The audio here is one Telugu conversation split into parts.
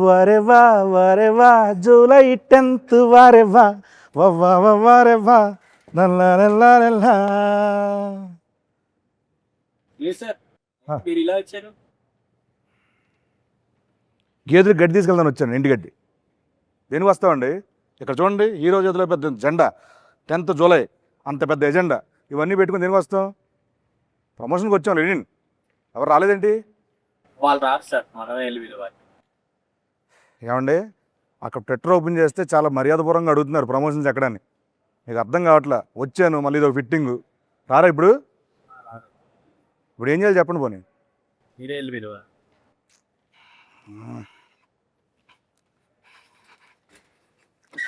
వరెవా వరెవా జూలై 10th వరెవా వవ్వా వరెవా నల్లా నల్లా నల్లా. మీరు ఇలా వచ్చారు? గేదెలు గడ్డి తీసుకెళ్దాను వచ్చాను, ఇంటి గడ్డి. దేనికి వస్తామండి? ఇక్కడ చూడండి, ఈ రోజు చేతిలో పెద్ద జెండా, 10th జూలై అంత పెద్ద ఎజెండా, ఇవన్నీ పెట్టుకుని దేనికి వస్తాం? ప్రమోషన్కి వచ్చాం. లెనిన్ ఎవరు రాలేదేంటి? వాళ్ళు రాదు సార్, మనమే వెళ్ళి పిలవాలి. ఏమండి, అక్కడ ట్విట్టర్ ఓపెన్ చేస్తే చాలా మర్యాదపూర్వంగా అడుగుతున్నారు ప్రమోషన్స్ ఎక్కడని. మీకు అర్థం కావట్లా. వచ్చాను, మళ్ళీ ఇదొక ఫిట్టింగు. రారా ఇప్పుడు? ఇప్పుడు ఏం చేయాలి చెప్పండి పోనీ. మీరే వెళ్ళి పిలవాలి.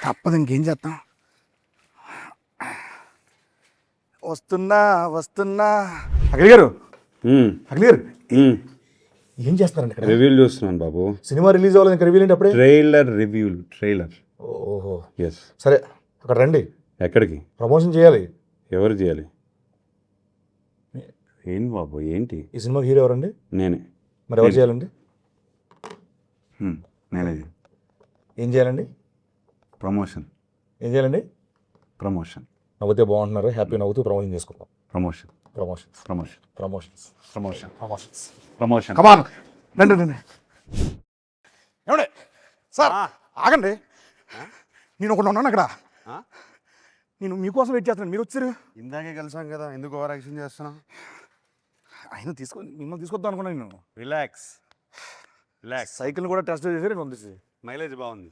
తప్పదు, ఇంకేం చేస్తాం. వస్తున్నా వస్తున్నా. అఖిల్ గారు, అఖిల్ గారు ఏం చేస్తారండి ఇక్కడ? రివ్యూలు చూస్తున్నాను బాబు. సినిమా రిలీజ్ అవ్వాలి, ఇంకా రివ్యూ ఏంటి అప్పుడే? ట్రైలర్. ఓహో, ఎస్. సరే అక్కడ రండి. ఎక్కడికి? ప్రమోషన్ చేయాలి. ఎవరు చేయాలి? ఏంటి బాబు, ఏంటి? ఈ సినిమాకి హీరో ఎవరండి? నేనే. మరి ఎవరు చేయాలండి? నేనే. ఏం చేయాలండి? ప్రమోషన్. ఏం చేయాలండి? ప్రమోషన్. నవ్వుతే బాగుంటున్నారు, హ్యాపీ నవ్వుతూ ప్రమోషన్ చేసుకుందాం. Promotion. Promotions promotion. Promotions promotion. Promotions promotion. Come on రండి రండి. ఏమండి సార్, ఆగండి. నేను ఒకటి ఉన్నాను అక్కడ. నేను మీకోసం వెయిట్ చేస్తున్నాను, మీరు వచ్చారు. ఇందాకే కలిసాం కదా, ఎందుకు ఓవర్ యాక్షన్ చేస్తున్నావు? ఆయన మిమ్మల్ని తీసుకొద్దాం అనుకున్నాను నేను. రిలాక్స్. సైకిల్ కూడా టెస్ట్ చేసి పంపిస్తే మైలేజ్ బాగుంది.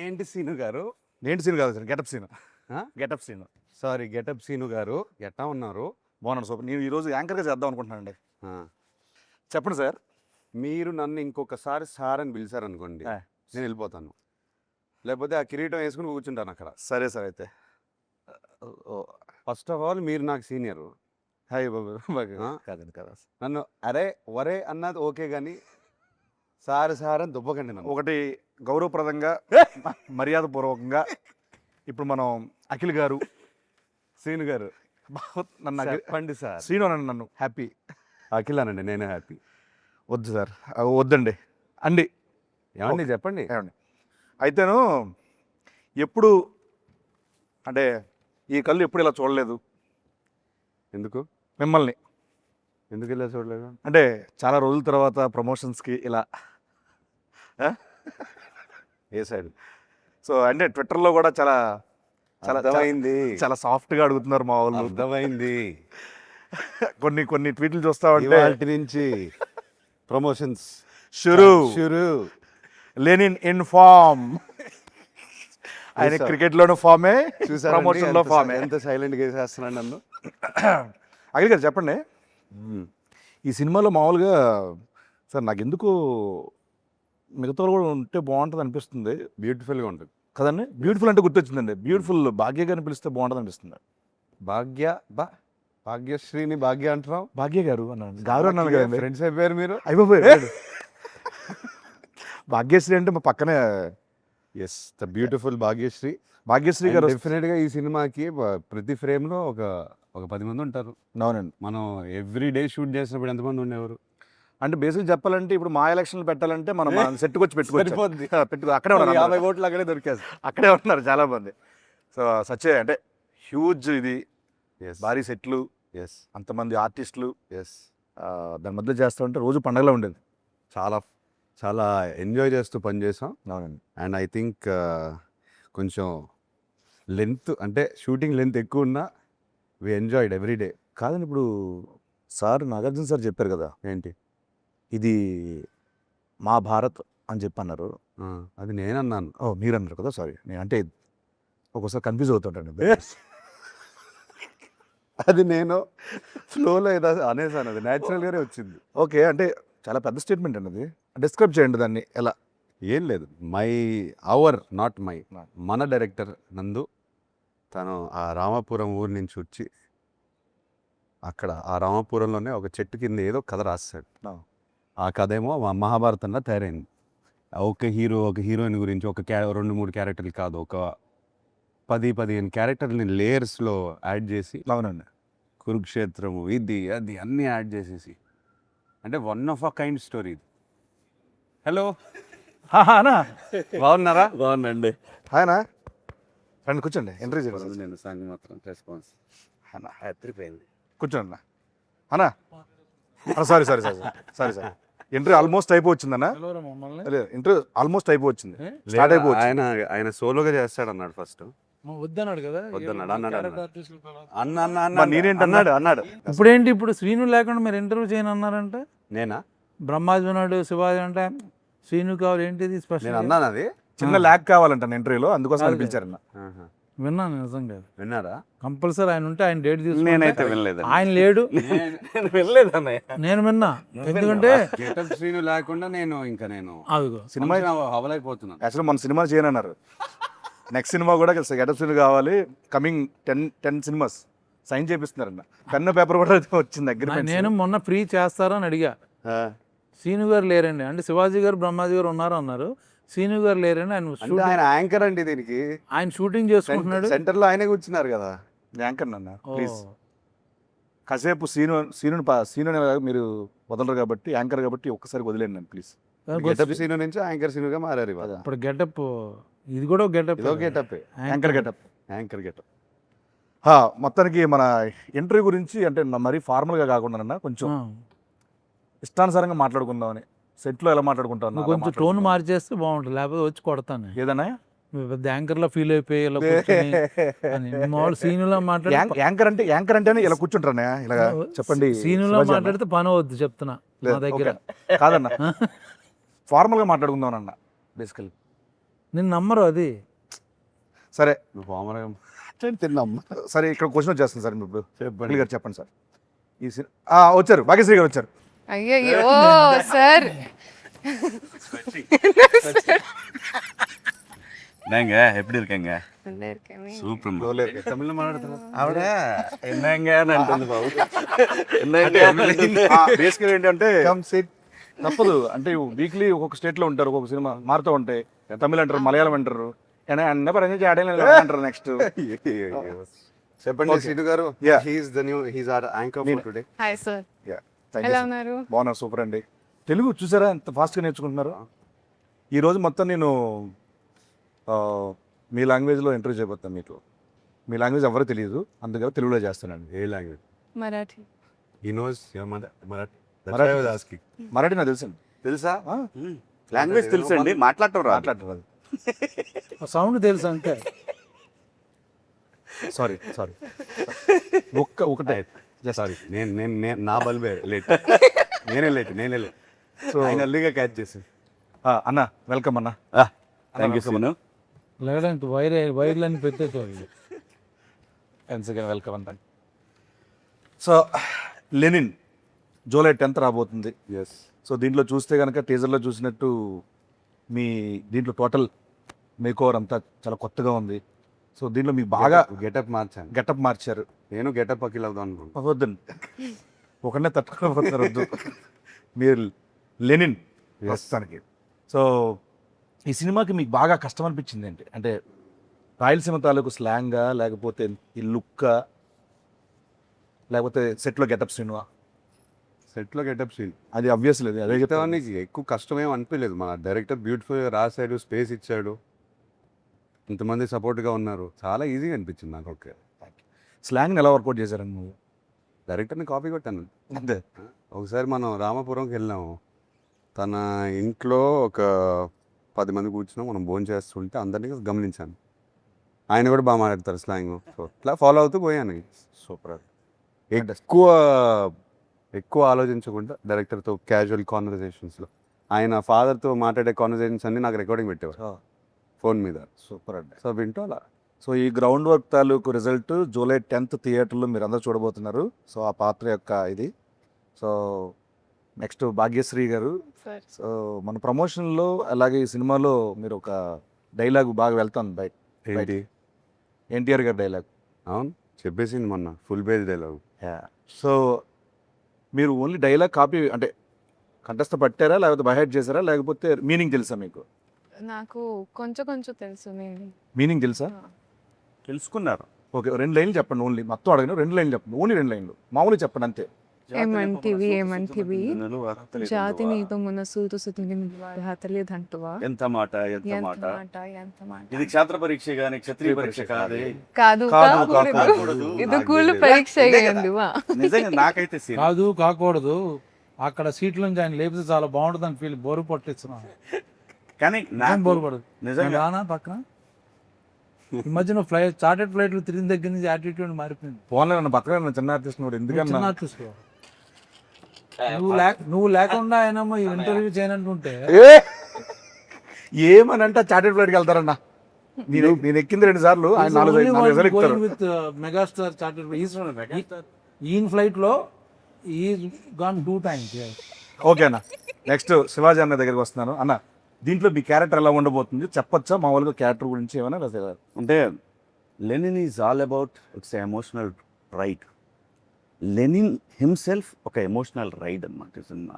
ఏంటి సీను గారు? ఏంటి సీన్ కాదు sir, getup scene. Getup scene. Sorry, getup Seenu గారు. ఎట్టా ఉన్నారు? బాగున్నాను సూపర్. నేను ఈరోజు యాంకర్గా చేద్దాం అనుకుంటున్నానండి. చెప్పండి సార్. మీరు నన్ను ఇంకొకసారి సార్ అని పిలిచారనుకోండి, నేను వెళ్ళిపోతాను. లేకపోతే ఆ కిరీటం వేసుకుని కూర్చుంటాను అక్కడ. సరే సార్. అయితే ఫస్ట్ ఆఫ్ ఆల్ మీరు నాకు సీనియర్. హాయ్ బాబు. కాదండి కదా, నన్ను అరే వరే అన్నది ఓకే, కానీ సార్ అని దుబ్బకండి నన్ను. ఒకటి గౌరవప్రదంగా మర్యాదపూర్వకంగా ఇప్పుడు మనం అఖిల్ గారు, సీను గారు నన్ను చెప్పండి సార్. శ్రీను అనండి, నన్ను హ్యాపీ. అఖిల్ అనండి, నేనే హ్యాపీ. వద్దు సార్, వద్దండి అండి. ఏమండి చెప్పండి. ఏమండి అయితేను ఎప్పుడు అంటే ఈ కళ్ళు ఎప్పుడు ఇలా చూడలేదు. ఎందుకు మిమ్మల్ని ఎందుకు ఇలా చూడలేదు అంటే చాలా రోజుల తర్వాత ప్రమోషన్స్కి ఇలా ఏ సైడ్. సో అంటే ట్విట్టర్లో కూడా చాలా చాలా అర్థమైంది. చాలా సాఫ్ట్గా అడుగుతున్నారు మా వాళ్ళు. అర్థమైంది. కొన్ని ట్వీట్లు చూస్తా ఉంటే వాటి నుంచి ప్రమోషన్స్ షురు లెనిన్ ఇన్ ఫామ్. ఆయన క్రికెట్లోనూ ఫామే, ప్రమోషన్లో ఫామే. ఎంత సైలెంట్గా వేసేస్తున్నాడు నన్ను. అఖిల్ గారు చెప్పండి, ఈ సినిమాలో మామూలుగా సార్ నాకు ఎందుకు మిగతా కూడా ఉంటే బాగుంటుంది అనిపిస్తుంది. బ్యూటిఫుల్గా ఉంటుంది కదండి. బ్యూటిఫుల్ అంటే గుర్తొచ్చిందండి, బ్యూటిఫుల్ భాగ్య గారిని పిలిస్తే బాగుంటుంది అనిపిస్తుంది. భాగ్యశ్రీని భాగ్య అంటున్నావు? భాగ్య గారు అన్నాను, గారు అన్నాను కదండి. ఫ్రెండ్స్ అయిపోయారు మీరు. అయిపోయారు. భాగ్యశ్రీ అంటే మా పక్కనే. Yes, the beautiful Bhagyashree. Bhagyashree గారు డెఫినెట్గా ఈ సినిమాకి ప్రతి ఫ్రేమ్లో ఒక 10 మంది ఉంటారు. అవునండి. మనం ఎవ్రీ డే షూట్ చేసినప్పుడు ఎంతమంది ఉండేవారు? అంటే బేసిక్ చెప్పాలంటే ఇప్పుడు మా ఎలక్షన్లు పెట్టాలంటే మనం సెట్కి వచ్చి పెట్టుకో అక్కడే ఉన్నారు. 50 ఓట్లు అక్కడే దొరికేస్తారు. అక్కడే ఉన్నారు చాలా మంది. సో సచ్చే అంటే హ్యూజ్ ఇది, భారీ సెట్లు, అంతమంది ఆర్టిస్టులు, దాని మధ్య చేస్తూ ఉంటే రోజు పండగలా ఉండేది. చాలా చాలా ఎంజాయ్ చేస్తూ పనిచేసాం. అవునండి. అండ్ ఐ థింక్ కొంచెం లెంత్ అంటే షూటింగ్ లెంత్ ఎక్కువ ఉన్నా వి ఎంజాయ్డ్ ఎవ్రీ డే. కాదండి, ఇప్పుడు సార్ నాగార్జున సార్ చెప్పారు కదా, ఏంటి ఇది మా భారత్ అని చెప్పి అన్నారు. అది నేనన్నాను. మీరు అన్నారు కదా, సారీ. నేను అంటే ఒక్కోసారి కన్ఫ్యూజ్ అవుతుంటాను. అది నేను ఫ్లోలో ఏదో అనేసాను, అది న్యాచురల్గానే వచ్చింది. ఓకే, అంటే చాలా పెద్ద స్టేట్మెంట్ అండి అది. డిస్క్రైబ్ చేయండి దాన్ని ఎలా. ఏం లేదు, నాట్ మై మన డైరెక్టర్ నందు తను ఆ రామాపురం ఊరి నుంచి వచ్చి అక్కడ ఆ రామాపురంలోనే ఒక చెట్టు కింద ఏదో కథ రాస్తాడు. ఆ కథ ఏమో మహాభారతంలో తయారైంది. ఒక హీరోయిన్ గురించి 2-3 క్యారెక్టర్లు కాదు, ఒక 10-15 క్యారెక్టర్ని లేయర్స్లో యాడ్ చేసి, అవునండి, కురుక్షేత్రము ఇది అది అన్నీ యాడ్ చేసేసి అంటే one of a kind story. Hello, అన్నా బాగున్నారా? బాగుందండి. హాయనా రండి కూర్చోండి, ఎంట్రీ చేయండి. నేను సాంగ్ మాత్రం రెస్పాన్స్ అన్నా ఎత్తిపోయింది. కూర్చోండి అన్నా. Sorry sorry sorry sorry sir, entry almost అయిపోవచ్చిందన్నా. లేదు, ఎంట్రీ ఆల్మోస్ట్ అయిపోవచ్చింది, స్టార్ట్ అయిపోవచ్చు. ఆయన సోలోగా చేస్తాడు అన్నాడు ఫస్ట్. వద్దన్నాడు కదా. వద్దన్నాడు, అన్నాడు అన్న అన్న మరి అన్న నేనేంటన్నా? అన్నాడు. ఇప్పుడేంటి ఇప్పుడు శ్రీను లేకుండా మీరు ఇంటర్వ్యూ చేయను అన్నారంటే, నేనా? బ్రహ్మాజీ ఉన్నాడు, శివాజీ అంటే శ్రీను కావాలి, ఏంటిది నేను స్పెషల్? అన్నాను అది. చిన్న ల్యాక్ కావాలంట ఇంటర్వ్యూలో, అందుకోసం అదే. పిలిచారన్న. ఆహా. విన్నాను నిజంగా. విన్నారా? కంపల్సరీ ఆయన ఉంటే ఆయన డేట్ తీసుకుంటే. నేనైతే వినలేదు. ఆయన లేడు, నేను వెళ్ళలేదు అన్నయ్య. నేను విన్నా. ఎందుకంటే గెటప్ శ్రీను లేకుండా నేను అదిగో సినిమా అవలైపోతున్నాను. యాక్చువల్లీ మన సినిమా చేయనన్నారు. నెక్స్ట్ సినిమా కూడా గెటప్ సీన్ కావాలి, కమింగ్ 10 సినిమాస్ సైన్ చేపిస్తున్నారన్న. పెన్ను పేపర్ కూడా వచ్చింది దగ్గర. నేను మొన్న ఫ్రీ చేస్తారని అడిగా. శ్రీను గారు లేరండి అంటే, శివాజీ గారు బ్రహ్మాజీ గారు ఉన్నారు అన్నారు. శ్రీను గారు లేరండి, ఆయన అంటే ఆయన యాంకర్ అండి దీనికి. ఆయన షూటింగ్ చేసుకుంటున్నాడు. సెంటర్ లో ఆయనే కూర్చున్నారు కదా. యాంకర్ అన్న ఓ. ప్లీజ్ కాసేపు సీను మీరు వదలరు కాబట్టి, యాంకర్ కాబట్టి ఒక్కసారి వదిలేండి నన్ను ప్లీజ్. గెటప్ సీను నుంచి యాంకర్ సీనుగా మారారు ఇవాళ. ఇప్పుడు గెటప్, ఇది కూడా గెటప్. ఇదో getup, anchor getup. Anchor getup. మొత్తానికి మన ఇంటర్వ్యూ గురించి అంటే మరీ ఫార్మల్గా కాకుండా కొంచెం ఇష్టానుసారంగా మాట్లాడుకుందామని. సెట్లో ఎలా మాట్లాడుకుంటాను నువ్వు కొంచెం టోన్ మార్చేస్తే బాగుంటుంది, లేకపోతే వచ్చి కొడతాను. ఏదన్నా నువ్వు పెద్ద యాంకర్లో ఫీల్ అయిపోయి ఇలా కూర్చొని అని. మామూలు సీనులో మాట్లాడి, యాంకర్ అంటేనే ఇలా కూర్చుంటారా ఇలా చెప్పండి. సీనులో శివాజీ అన్న. మాట్లాడితే పని అవద్దు చెప్తున్నా లేదు, నా దగ్గర. ఓకే. కాదన్న ఫార్మల్గా మాట్లాడుకుందాం అన్న బేసికలీ. నిన్ను నమ్మరు అది. సరే నువ్వు పామరగా తిన్నాం. సరే, ఇక్కడ క్వశ్చన్ వచ్చేస్తుంది సార్. ఇప్పుడు చెప్పండి. గారు చెప్పండి సార్. వచ్చారు, భాగ్యశ్రీ గారు వచ్చారు. ஐயோ சார் என்னங்க எப்படி இருக்கீங்க? நல்லா இருக்கேன். சூப்பர். తమిళ మాట్లాడుతున్నా ఆవిడ என்னங்க అంటుంది బాబు. బేసికల్ ఏంటంటే తప్పదు అంటే వీక్లీ ఒక్కొక్క స్టేట్ లో ఉంటారు, ఒక్కొక్క సినిమా మారుతూ ఉంటాయి. తమిళ అంటారు, మలయాళం అంటారు, అంటారు. నెక్స్ట్ చెప్పండి సీను గారు. Yeah. He's our anchor for today. Hi sir, ఎలా ఉన్నారు? బాగున్నారు, సూపర్ అండి. తెలుగు చూసారా ఎంత ఫాస్ట్గా నేర్చుకుంటున్నారు. ఈరోజు మొత్తం నేను మీ లాంగ్వేజ్లో ఇంటర్వ్యూ చేయబోతాను. మీకు మీ లాంగ్వేజ్ ఎవరో తెలియదు, అందుకని తెలుగులో చేస్తానండి. ఏ language? Marathi. He knows Marathi. Marathi. Marathi నాకు తెలుసండి. తెలుసా? లాంగ్వేజ్ తెలుసండి, మాట్లాడటం రాదు. మాట్లాడటం సౌండ్ తెలుసు అంతే. సారీ ఒకటే సారీ, నేను నా బల్బే లేట్. నేనే లేట్. సో ఆయన అల్లిగా క్యాచ్ చేసి. అన్న వెల్కమ్ అన్న. Thank you so much. లేదంటే వైర్లని పెట్టేది. వెల్కమ్ అన్న. సో లెనిన్ జూలై 10th రాబోతుంది. ఎస్. సో దీంట్లో చూస్తే కనుక టీజర్లో చూసినట్టు మీ దీంట్లో టోటల్ మేకోవర్ అంతా చాలా కొత్తగా ఉంది. సో దీంట్లో మీకు బాగా గెటప్ మార్చాను. గెటప్ మార్చారు. నేను గెటప్ అఖిల్ అవుదాం అనుకుంటున్నాను. వద్దండి, ఒకనే తట్టుకోకపోతున్నారు, వద్దు. మీరు లెనిన్ ప్రస్తుతానికి. సో ఈ సినిమాకి మీకు బాగా కష్టం అనిపించింది ఏంటి? అంటే రాయలసీమ తాలూకు స్లాంగా, లేకపోతే ఈ లుక్కా, లేకపోతే సెట్లో గెటప్ సినిమా? సెట్లో గెటప్ సీన్ అది అబ్వియస్ లేదు, అదే చెప్తాను. ఎక్కువ కష్టమేం అనిపించలేదు. మన డైరెక్టర్ బ్యూటిఫుల్గా రాశాడు, స్పేస్ ఇచ్చాడు, ఇంతమంది సపోర్ట్గా ఉన్నారు. చాలా ఈజీగా అనిపించింది నాకు. ఓకే, స్లాంగ్ని ఎలా వర్కౌట్ చేశారండి నువ్వు? డైరెక్టర్ని కాపీ కొట్టాను అంతే. ఒకసారి మనం రామాపురంకి వెళ్ళాము. తన ఇంట్లో ఒక 10 మంది కూర్చున్నాం, మనం భోజనం చేస్తుంటే అందరినీ గమనించాను. ఆయన కూడా బాగా మాట్లాడతారు స్లాంగ్. సో ఇట్లా ఫాలో అవుతూ పోయాను. సూపర్. ఎక్కువ ఆలోచించకుండా డైరెక్టర్తో క్యాజువల్ కాన్వర్జేషన్స్లో ఆయన ఫాదర్తో మాట్లాడే కాన్వర్జేషన్స్ అన్నీ నాకు రికార్డింగ్ పెట్టేవారు ఫోన్ మీద. సూపర్ అండి. సో వింటూ అలా. సో ఈ గ్రౌండ్ వర్క్ తాలూకు రిజల్ట్ జూలై 10th థియేటర్లో మీరు అందరూ చూడబోతున్నారు. సో ఆ పాత్ర యొక్క ఇది. సో నెక్స్ట్ భాగ్యశ్రీ గారు. సో మన ప్రమోషన్లో అలాగే ఈ సినిమాలో మీరు ఒక డైలాగ్ బాగా వెళ్తాను బయట. ఏంటి? ఎన్టీఆర్ గారి డైలాగ్. అవును, చెప్పేసింది మొన్న ఫుల్ పేజ్ డైలాగ్. సో మీరు ఓన్లీ డైలాగ్ కాపీ అంటే కంఠస్థ పట్టారా, లేకపోతే బైహెడ్ చేశారా, లేకపోతే మీనింగ్ తెలుసా మీకు? నాకు కొంచెం తెలుసు. మీనింగ్ తెలుసా? తెలుసుకున్నారు. ఓకే, 2 లైన్లు చెప్పండి ఓన్లీ. మొత్తం అడగను, 2 లైన్లు చెప్పండి. ఓన్లీ 2 లైన్లు మామూలు చెప్పండి అంతే. ఏమంటివి ఏమంటివి జాతి నీతో మన సూతు సుతిని తెలియదంటువా ఎంత మాట ఎంత ఎంత మాట మాట ఎంత మాట ఇది క్షేత్ర పరీక్ష గాని క్షత్రియ పరీక్ష కాదే కాదు కాదు, కాకూడదు. ఇది కూలు పరీక్ష అయ్యండివా నిజంగా నాకైతే సీన్ కాదు కాకూడదు అక్కడ సీట్ల నుంచి ఆయన లేపితే చాలా బాగుంటుందని ఫీల్ బోరు పట్టిస్తున్నాను కానీ ఏం నాకు బోరు పడదు నిజంగా నేను రానా పక్కన ఈ మధ్యన చార్టెడ్ ఫ్లైట్లు తిరిగిన దగ్గర నుంచి యాటిట్యూడ్ మారిపోయింది పోన్లే నన్ను బతకలేను చిన్న ఆర్టిస్ట్ కూడా ఎందుకన్నా చిన్న artist గా. నువ్వు లేకుండా ఆయన ఈ ఇంటర్వ్యూ చేయనంటుంటే ఏమనంటే చార్టెడ్ ఫ్లైట్కి వెళ్తారన్నా నేను ఎక్కింది 2 సార్లు ఆయన 4 వేలు ఎక్కుతారు విత్ మెగాస్టార్ చార్టెడ్ ఈయన ఫ్లైట్ లో ఈ గాన్ 2 times. ఓకే అన్న నెక్స్ట్ శివాజీ అన్న దగ్గరికి వస్తున్నాను అన్న దీంట్లో మీ క్యారెక్టర్ ఎలా ఉండబోతుంది చెప్పొచ్చా మామూలుగా క్యారెక్టర్ గురించి ఏమైనా లేదా అంటే Lenin is all about its emotional ride. Lenin himself ఒక ఎమోషనల్ రైడ్ అనమాట సినిమా.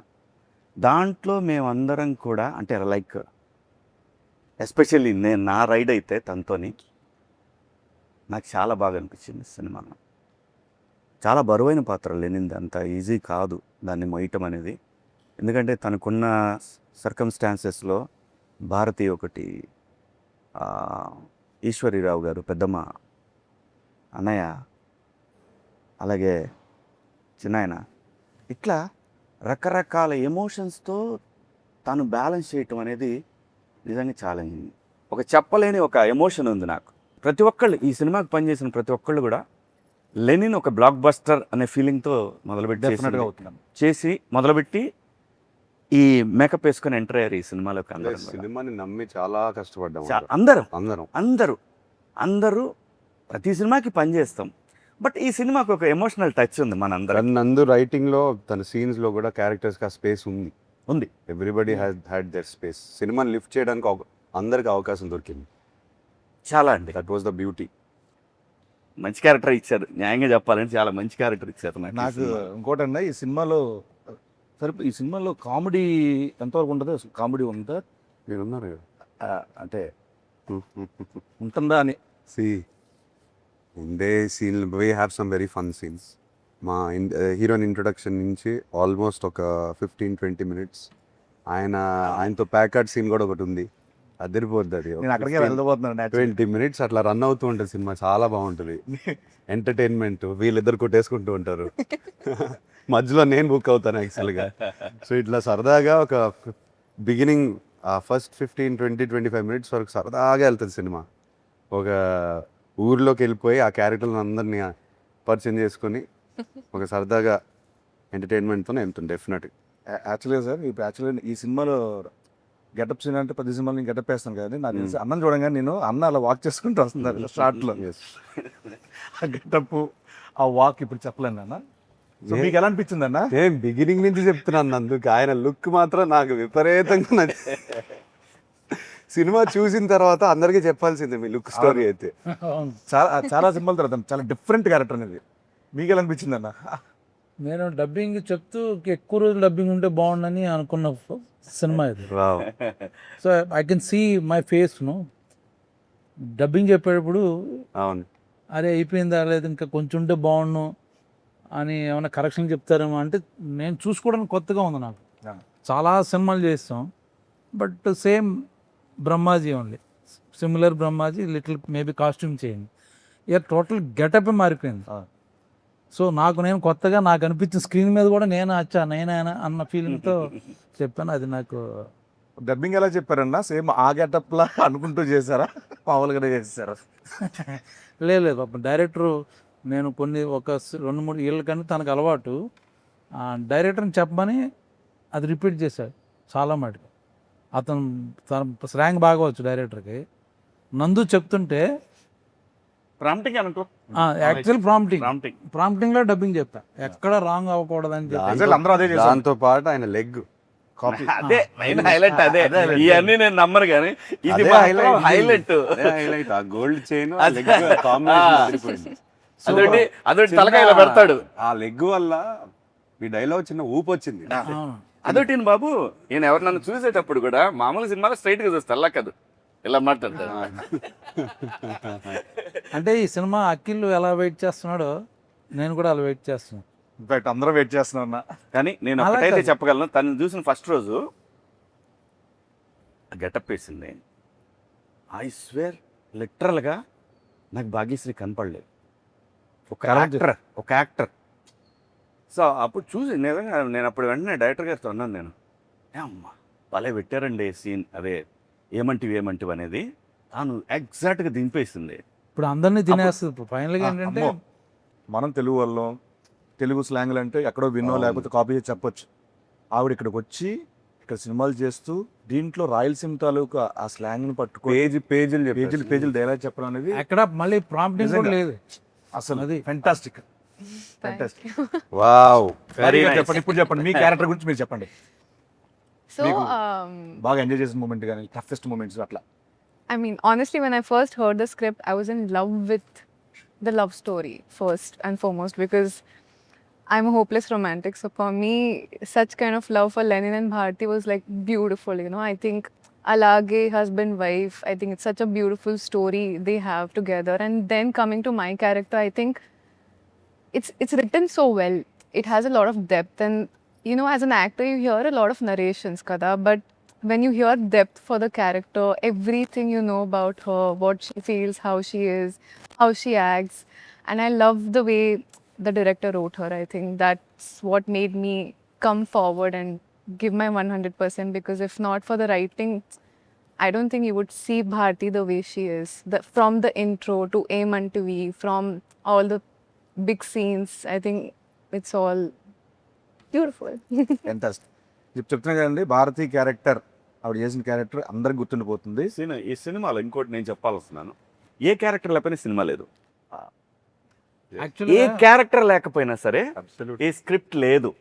దాంట్లో మేమందరం కూడా అంటే లైక్ ఎస్పెషల్లీ నేను నా రైడ్ అయితే తనతోని నాకు చాలా బాగా అనిపించింది సినిమాలో. చాలా బరువైన పాత్ర లెనిన్ది, అంత ఈజీ కాదు దాన్ని మోయటం అనేది. ఎందుకంటే తనకున్న సర్కమ్స్టాన్సెస్లో భారతి ఒకటి, ఈశ్వరీరావు గారు పెద్దమ్మ, అన్నయ్య, అలాగే చిన్నాయన, ఇట్లా రకరకాల ఎమోషన్స్తో తను బ్యాలెన్స్ చేయటం అనేది నిజంగా ఛాలెంజింగ్. ఒక చెప్పలేని ఒక ఎమోషన్ ఉంది నాకు. ప్రతి ఒక్కళ్ళు ఈ సినిమాకి పనిచేసిన ప్రతి ఒక్కళ్ళు కూడా లెనిన్ ఒక బ్లాక్ బస్టర్ అనే ఫీలింగ్తో డెఫినెట్గా అవుతున్నాను చేసి మొదలుపెట్టి ఈ మేకప్ వేసుకొని ఎంటర్ అయ్యారు ఈ సినిమాలోకి అందరూ. సినిమాని నమ్మి చాలా కష్టపడ్డాం అందరూ అందరం. అందరూ అందరూ ప్రతి సినిమాకి పనిచేస్తాం. బట్ ఈ సినిమాకి ఒక ఎమోషనల్ టచ్ ఉంది మనందరం. నందు రైటింగ్ లో తన సీన్స్ లో కూడా క్యారెక్టర్స్ కి ఆ స్పేస్ ఉంది. Everybody had there space. సినిమాని లిఫ్ట్ చేయడానికి అందరికి అవకాశం దొరికింది. చాలా అండి, దట్ వాస్ ద బ్యూటీ. మంచి క్యారెక్టర్ ఇచ్చారు. న్యాయంగా చెప్పాలంటే చాలా మంచి క్యారెక్టర్ ఇచ్చారు నాకు ఇంకోటన్నా ఈ సినిమాలో సరే ఈ సినిమాలో కామెడీ ఎంతవరకు ఉంటుందో కామెడీ ఉందా మీరున్నారు అంటే ఉంటుందా అని ఉండే scene we have some very fun scenes. మా హీరోయిన్ ఇంట్రొడక్షన్ నుంచి ఆల్మోస్ట్ ఒక 15-20 minutes ఆయనతో ప్యాకర్డ్ సీన్ కూడా ఒకటి ఉంది. అదిరిపోద్ది అది. నేను అక్కడికే వెళ్ళబోతున్నాను 20 minutes అట్లా రన్ అవుతూ ఉంటుంది సినిమా. చాలా బాగుంటుంది. ఎంటర్టైన్మెంట్. వీళ్ళిద్దరు కొట్టేసుకుంటూ ఉంటారు. మధ్యలో నేను బుక్ అవుతాను యాక్చువల్గా. సో ఇట్లా సరదాగా ఒక బిగినింగ్ ఫస్ట్ 15-20-25 minutes వరకు సరదాగా వెళ్తుంది సినిమా. ఒక ఊర్లోకి వెళ్ళిపోయి ఆ క్యారెక్టర్లను అందరినీ పరిచయం చేసుకొని ఒక సరదాగా ఎంటర్టైన్మెంట్తోనే వెళ్తుంది డెఫినెట్గా. యాక్చువల్గా సార్ ఇప్పుడు ఈ సినిమాలో గెటప్ సీన్ అంటే ప్రతి సినిమాలో నేను గెటప్ వేస్తాను కదండి. నాకు తెలిసి అన్నం చూడంగానే నేను అన్న అలా వాక్ చేసుకుంటూ వస్తున్నారు స్టార్ట్లో. ఆ గెటప్ ఆ వాక్ ఇప్పుడు చెప్పలేను అన్న. సో మీకు ఎలా అనిపించింది అన్న? నేను బిగినింగ్ నుంచి చెప్తున్నాను అందుకు. ఆయన లుక్ మాత్రం నాకు విపరీతంగా నచ్చింది. సినిమా చూసిన తర్వాత అందరికీ చెప్పాల్సిందే మీ లుక్ స్టోరీ అయితే. చాలా సినిమాల తర్వాత చాలా డిఫరెంట్ క్యారెక్టర్ అనేది. మీకు ఎలా అనిపించింది అన్న? నేను డబ్బింగ్ చెప్తూ ఎక్కువ రోజులు డబ్బింగ్ ఉంటే బాగుండని అనుకున్న సినిమా ఇది. So I can see my face dubbing చెప్పేటప్పుడు అవును అరే అయిపోయిందా లేదు ఇంకా కొంచెం ఉంటే బాగుండు అని ఏమైనా కరెక్షన్ చెప్తారేమో అంటే నేను చూసుకోవడానికి కొత్తగా ఉంది నాకు. చాలా సినిమాలు చేస్తాం but same Brahmaji only, similar Brahmaji, little maybe costume చేయండి. ఇక టోటల్ గెటప్ మారిపోయింది. సో నేను కొత్తగా నాకు అనిపించిన స్క్రీన్ మీద కూడా నేనైనా అన్న ఫీలింగ్తో చెప్పాను. అది నాకు డబ్బింగ్ ఎలా చెప్పారన్నా? సేమ్ ఆ గెటప్లా అనుకుంటూ చేశారా, మామూలుగానే చేశారా? లేదు పాపం డైరెక్టరు నేను ఒక 2-3 ఏళ్ళ కానీ తనకు అలవాటు డైరెక్టర్ని చెప్పమని అది రిపీట్ చేశాడు చాలా మటుకు. తన స్లాంగ్ బాగా వచ్చు డైరెక్టర్కి. నందు చెప్తుంటే ప్రాంప్టింగ్ అనుకో, యాక్చువల్ ప్రాంప్టింగ్లో డబ్బింగ్ చెప్పా, ఎక్కడ రాంగ్ అవ్వకూడదని చెప్పి. అందరూ అదే చేశారు. దాంతో పాటు ఆయన లెగ్ కాపీ అదే మెయిన్ హైలైట్. అదే ఇవన్నీ నేను నమ్మను కానీ ఇది హైలైట్. ఆ గోల్డ్ చైన్ అదొకటి తలకాయలో పెడతాడు. ఆ లెగ్ వల్ల మీ డైలాగ్ చిన్న ఊపు వచ్చింది. అదొకటి బాబు, ఈయన ఎవరు నన్ను చూసేటప్పుడు కూడా మామూలు సినిమాలో స్ట్రైట్ గా చూస్తా, అలా కాదు ఇలా మాట్లాడతాడు. అంటే ఈ సినిమా అఖిల్ ఎలా వెయిట్ చేస్తున్నాడో నేను కూడా అలా వెయిట్ చేస్తున్నాను. ఇన్ఫాక్ట్ అందరూ వెయిట్ చేస్తున్నా. కానీ నేను అలా ఒకటైతే కాదు. చెప్పగలను, తను చూసిన ఫస్ట్ రోజు గెటప్ వేసింది, ఐ స్వేర్ లిటరల్గా నాకు భాగ్యశ్రీ కనపడలేదు. ఒక యాక్టర్. సో అప్పుడు చూసి నిజంగా నేను అప్పుడు వెంటనే డైరెక్టర్ గారితో అన్నాను, నేను అమ్మా భలే పెట్టారండి సీన్, అదే ఏమంటివి అనేది తాను ఎగ్జాక్ట్గా దింపేసింది. ఇప్పుడు అందరినీ తినేస్తుంది. ఇప్పుడు ఫైనల్గా ఏంటంటే అమ్మో, మనం తెలుగు వాళ్ళం, తెలుగు స్లాంగ్లు అంటే ఎక్కడో విన్నో లేకపోతే కాపీ చేసి చెప్పొచ్చు. ఆవిడ ఇక్కడికి వచ్చి ఇక్కడ సినిమాలు చేస్తూ దీంట్లో రాయలసీమ తాలూకా ఆ స్లాంగ్ని పట్టుకో పేజీలు డైలాగ్ చెప్పడం అనేది ఎక్కడ మళ్ళీ ప్రాంప్టింగ్ కూడా లేదు అసలు అది. Fantastic. Thank you. Wow. Very nice. చెప్పండి, ఇప్పుడు చెప్పండి మీ క్యారెక్టర్ గురించి మీరు చెప్పండి. So, బాగా ఎంజాయ్ చేసిన మూమెంట్ కానీ టఫెస్ట్ మూమెంట్స్ అట్లా. I mean, honestly, when I first heard the script, I was in love with the love story first and foremost because I'm a hopeless romantic. So for me, such kind of love for Lenin and Bharti was like beautiful. You know, I think Alage, husband, wife. I think it's such a beautiful story they have together. And then coming to my character, I think it's written so well. It has a lot of depth, and you know, as an actor, you hear a lot of narrations, kada. But when you hear depth for the character, everything you know about her, what she feels, how she is, how she acts, and I love the way the director wrote her. I think that's what made me come forward and give my 100%, because if not for the writing, I don't think you would see Bharti the way she is. From the intro to Aim Unto V, from all the big scenes, I think it's all beautiful. Fantastic. చెప్తున్నా కదండి, భారతీ క్యారెక్టర్ ఆవిడ చేసిన క్యారెక్టర్ అందరికి గుర్తుండిపోతుంది. ఈ సినిమాలో ఇంకోటి నేను చెప్పాల్స్తున్నాను, ఏ క్యారెక్టర్ లేకపోయినా సినిమా లేదు. ఏ యాక్చువల్లీ క్యారెక్టర్ లేకపోయినా సరే ఏ స్క్రిప్ట్ లేదు.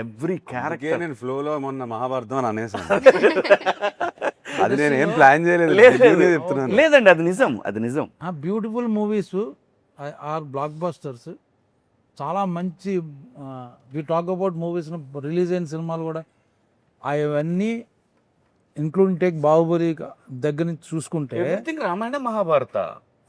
ఎవ్రీ క్యారెక్టర్ నేను ఫ్లోలో మొన్న మహాభారతం అని అనేసాను. అది నేను ఏం ప్లాన్ చేయలేదు, చెప్తున్నాను. లేదండి, అది నిజం, అది నిజం. Beautiful movies are blockbusters. చాలా మంచి we talk about movies release అయిన సినిమాలు కూడా అవన్నీ ఇంక్లూడింగ్ టేక్ బాహుబలి దగ్గర నుంచి చూసుకుంటే everything Ramayana Mahabharata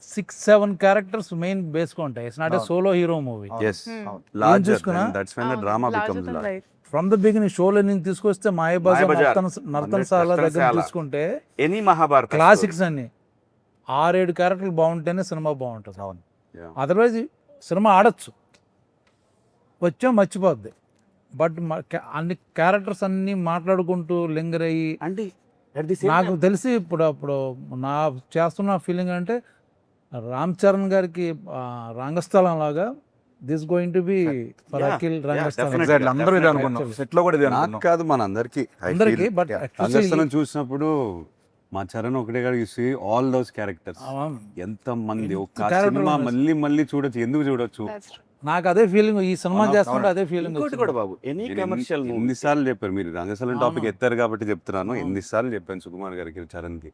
6-7 characters main బేస్గా ఉంటాయి. It's not a solo hero movie. Yes. అవును. Larger చూసుకున్నా? than- that's when the drama Larger becomes than large. life. From the beginning షోలో నేను తీసుకొస్తే మాయబజార్ మాయాబజార్, నర్తనశాల దగ్గర నర్తనశాల. తీసుకుంటే ఎనీ మహాభారత క్లాసిక్స్ అన్ని 6-7 క్యారెక్టర్లు బాగుంటేనే సినిమా బాగుంటుంది. అవును. Yeah. అదర్వైజ్ సినిమా ఆడచ్చు, వచ్చా మర్చిపోద్ది. బట్ అన్ని క్యారెక్టర్స్ అన్ని మాట్లాడుకుంటూ లింగర్ అయ్యి అంటే నాకు తెలిసి ఇప్పుడు నా చేస్తున్న ఫీలింగ్ అంటే రామ్ చరణ్ గారికి రంగస్థలం లాగా this going to be for Yeah, Akhil yeah, Rangasthalam. definitely. Exactly. అందరూ ఇదే అనుకున్నాం, సెట్ లో కూడా ఇదే నాకు అనుకున్నాం. కాదు, మన అందరికి అందరికి బట్ రంగస్థలం చూసినప్పుడు మా చరణ్ ఒకటే కాదు, you see all those characters. ఎంత మంది ఒక character సినిమా ఉంది. మళ్ళీ చూడొచ్చు, ఎందుకు చూడొచ్చు? That's true. నాకు అదే ఫీలింగ్ ఈ సినిమా చేస్తుంటే అదే ఫీలింగ్ ఇంకోటి కూడా బాబు, ఎనీ కమర్షియల్ మూవీ ఎన్నిసార్లు చెప్పారు మీరు రంగస్థలం టాపిక్ అవును. ఎత్తారు కాబట్టి చెప్తున్నాను. అవును. ఎన్నిసార్లు చెప్పాను సుకుమార్ గారికి, చరణ్కి,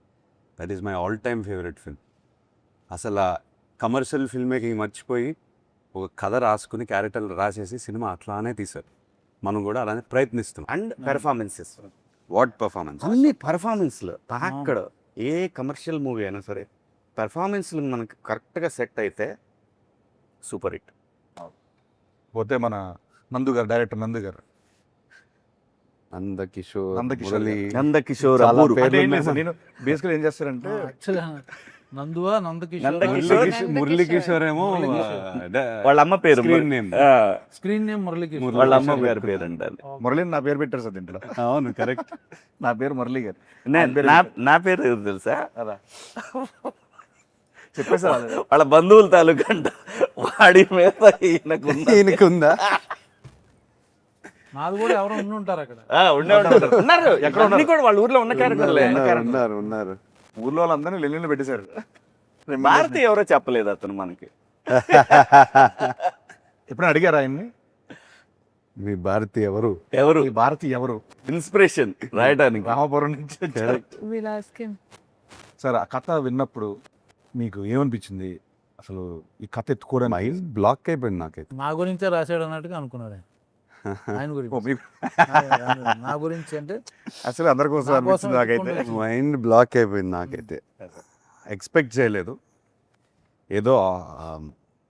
that is my all time favourite film. అసలు కమర్షియల్ ఫిల్మ్ మేకింగ్ మర్చిపోయి ఒక కథ రాసుకుని క్యారెక్టర్లు రాసేసి సినిమా అట్లానే తీశారు. మనం కూడా అలానే ప్రయత్నిస్తున్నాం. And performances, what performance! అన్ని పెర్ఫార్మెన్స్లు అక్కడ ఏ కమర్షియల్ మూవీ అయినా సరే పెర్ఫార్మెన్స్లు మనకు కరెక్ట్గా సెట్ అయితే సూపర్ హిట్. పోతే మన నందు గారు, డైరెక్టర్ నందు గారు, నందకిషోర్, నందకిషోర్ మురళి, నందకిషోర్, చాలా అబ్బూరు. పేర్లు అంటే ఏం ఉన్నాయి. లేదు సార్, నేను బేసికల్ ఏం చేస్తారంటే యాక్చువల్లీ నందువా నందకిషోర్ నందకిషోర్. మురళీకిషోర్ ఏమో వాళ్ళ అమ్మ పేరు screen name. Screen name Muralikishore. వాళ్ళ అమ్మ గారి పేరు అంటారు. మురళిని నా పేరు పెట్టారు సార్ దీంట్లో. అవును, కరెక్ట్. నా పేరు మురళి గారు. నా పేరు ఎవరు తెలుసా? అదా చెప్పేసారు. వాళ్ళ బంధువుల తాలూకా అంట. వాడి మీద ఈయనకుందా? నాది కూడా ఎవరో ఉండి ఉంటారు అక్కడ. ఉన్నారు ఎక్కడ ఉన్నారు కూడా వాళ్ళ ఊర్లో ఉన్న క్యారెక్టర్లే. ఉన్నారు. ఊర్లో వాళ్ళందరినీ లెల్లిలో పెట్టేశారు. భారతి ఎవరో చెప్పలేదు అతను మనకి. ఎప్పుడైనా అడిగారు ఆయన్ని, మీ భారతి ఎవరు? ఈ భారతి ఎవరు? ఇన్స్పిరేషన్ రాయడానికి. రామపురం నుంచి వచ్చారు. We'll ask him. సార్, ఆ కథ విన్నప్పుడు మీకు ఏమనిపించింది? అసలు ఈ కథ ఎత్తుకోవడానికి మైండ్ బ్లాక్ అయిపోయింది నాకైతే. నా గురించే రాశాడు అన్నట్టుగా అనుకున్నాడు ఆయన. ఆయన గురించి నా గురించి అంటే అసలు అందరి కోసం నా కోసం అనిపించింది నాకైతే. ఎత్తుకుంటే మైండ్ బ్లాక్ అయిపోయింది నాకైతే. ఎక్స్పెక్ట్ చేయలేదు. ఏదో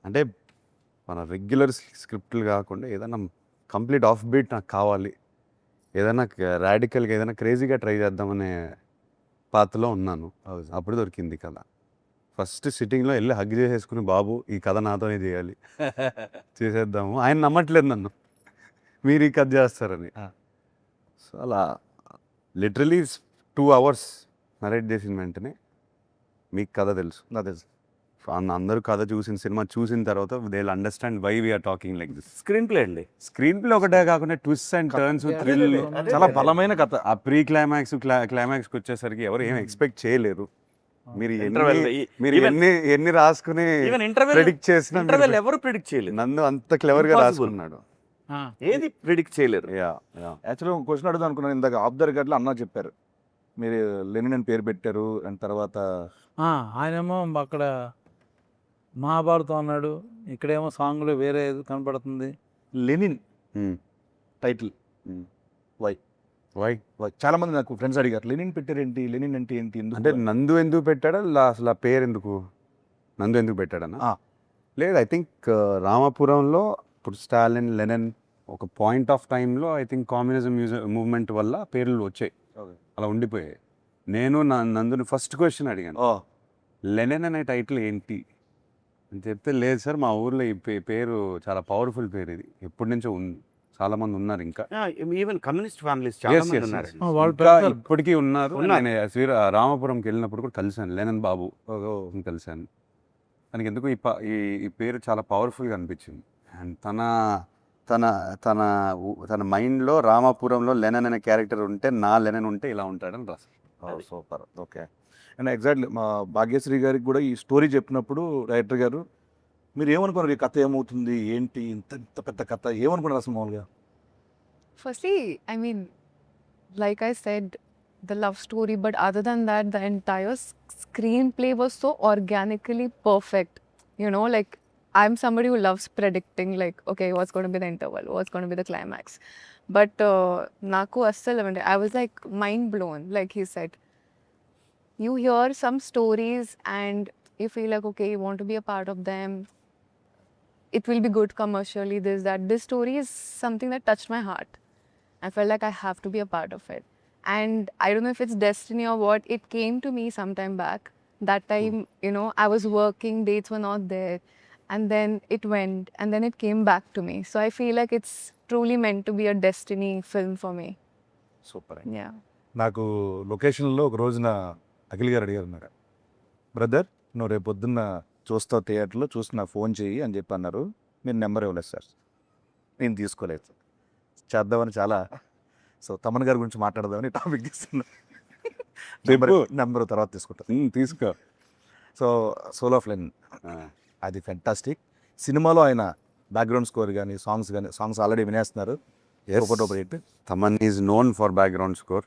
అంటే మన రెగ్యులర్ స్క్రిప్ట్లు కాకుండా ఏదైనా కంప్లీట్ ఆఫ్ బీట్ నాకు కావాలి, ఏదైనా రాడికల్గా ఏదైనా క్రేజీగా ట్రై చేద్దామనే పాత్రలో ఉన్నాను. అప్పుడు దొరికింది కథ. ఫస్ట్ సిట్టింగ్లో వెళ్ళి హగ్ చేసేసుకుని, బాబు ఈ కథ నాతోనే చేయాలి, చేసేద్దాము. ఆయన నమ్మట్లేదు నన్ను, మీరు ఈ కథ చేస్తారని. సో అలా లిటరలీ 2 hours నరేట్ చేసిన వెంటనే మీకు కథ తెలుసు, నాకు తెలుసు. అందరూ కథ చూసిన సినిమా చూసిన తర్వాత they will understand why we're talking like this. Screenplay అండి. స్క్రీన్ ప్లే ఒకటే కాకుండా ట్విస్ట్ అండ్ టర్న్స్, థ్రిల్, చాలా బలమైన కథ. ఆ ప్రీ క్లైమాక్స్ క్లైమాక్స్కి వచ్చేసరికి ఎవరు ఏం ఎక్స్పెక్ట్ చేయలేరు. మీరు Interval, మీరు even- ఎన్ని రాసుకుని ఈవెన్ ఇంటర్వెల్ ప్రెడిక్ట్ చేసినా ఇంటర్వెల్ ఎవరు ప్రిడిక్ట్ చేయలేదు. నందు అంత క్లెవర్గా Impossible. రాసుకున్నాడు. ఏది ప్రిడిక్ట్ చేయలేరు. యా యాక్చువల్గా ఒక క్వశ్చన్ అడుగుదాం అనుకున్నాను. ఇందాక ఆఫ్ ద రికార్డ్లో అన్న చెప్పారు, మీరు లెనిన్ అని పేరు పెట్టారు అండ్ తర్వాత ఆయనేమో అక్కడ మహాభారతం అన్నాడు, ఇక్కడేమో సాంగ్లో వేరే ఏదో కనపడుతుంది. లెనిన్ టైటిల్ వై వై చాలా మంది నాకు ఫ్రెండ్స్ అడిగారు, లెనిన్ పెట్టారేంటి, లెనిన్ అంటే ఏంటి, ఎందుకు? అంటే నందు ఎందుకు పెట్టాడా, అసలు ఆ పేరు ఎందుకు, నందు ఎందుకు పెట్టాడన్నా? ఆ. లేదు, ఐ థింక్ రామాపురంలో ఇప్పుడు స్టాలిన్, లెనిన్ ఒక పాయింట్ ఆఫ్ టైంలో ఐ థింక్ కమ్యూనిజం మూవ్మెంట్ వల్ల పేర్లు వచ్చాయి, అలా ఉండిపోయాయి. నేను నందుని ఫస్ట్ క్వశ్చన్ అడిగాను, ఓ లెనిన్ అనే టైటిల్ ఏంటి అని చెప్తే, లేదు సార్ మా ఊర్లో ఈ పేరు చాలా పవర్ఫుల్ పేరు, ఇది ఎప్పటి నుంచో ఉంది, చాలా మంది ఉన్నారు ఇంకా. ఈవెన్ కమ్యూనిస్ట్ ఫ్యామిలీస్ చాలా Yes, మంది yes, ఉన్నారు. yes. వాళ్ళు ఇంకా పెడతారు. ఇప్పటికీ ఉన్నారు. ఉన్నారు. నేను రామాపురంకి వెళ్ళినప్పుడు కూడా కలిశాను లెనిన్ బాబు కలిశాను. తనకి ఎందుకు ఈ పేరు చాలా పవర్ఫుల్గా అనిపించింది. అండ్ తన తన తన మైండ్లో రామాపురంలో లెనిన్ అనే క్యారెక్టర్ ఉంటే, నా లెనిన్ ఉంటే ఇలా ఉంటాడని రాశారు. సూపర్. ఓకే. అండ్ ఎగ్జాక్ట్లీ మా భాగ్యశ్రీ గారికి కూడా ఈ స్టోరీ చెప్పినప్పుడు డైరెక్టర్ గారు, మీరు ఏమనుకున్నారు, ఈ కథ ఏమవుతుంది ఏంటి, ఇంత ఇంత పెద్ద కథ ఏమనుకున్నారు అసలు మామూలుగా? Firstly, I mean, like I said, the love story, but other than that, the entire screenplay was so organically perfect. You know, like I'm somebody who loves predicting, like, okay, what's going to be the interval, what's going to be the climax. But naku assal I was like mind blown. Like he said, you hear some stories and you feel like, okay, you want to be a part of them. It will be good commercially, this, that. This story is something that touched my heart. I felt like I have to be a part of it. And I don't know if it's destiny or what, it came to me sometime back. That time, you know, I was working, dates were not there. And then it went, and then it came back to me. So I feel like it's truly meant to be a destiny film for me. Super. Yeah. నాకు లొకేషన్లో ఒక రోజున అఖిల్ గారు అడిగారు, నాకు బ్రదర్ నువ్వు రేపు పొద్దున్న చూస్తావు థియేటర్లో, చూసి నాకు ఫోన్ చేయి అని చెప్పి అన్నారు. మీరు నెంబర్ ఇవ్వలేదు సార్, నేను తీసుకోలేదు. చేద్దామని చాలా, సో తమన్ గారి గురించి మాట్లాడదామని టాపిక్ తీసుకున్నా. నెంబర్ తర్వాత తీసుకుంటాను. తీసుకో. సో సోల్ ఆఫ్ లెనిన్ అది ఫెంటాస్టిక్. సినిమాలో ఆయన బ్యాక్గ్రౌండ్ స్కోర్ కానీ సాంగ్స్ ఆల్రెడీ వినేస్తున్నారు. Thaman is known for background score.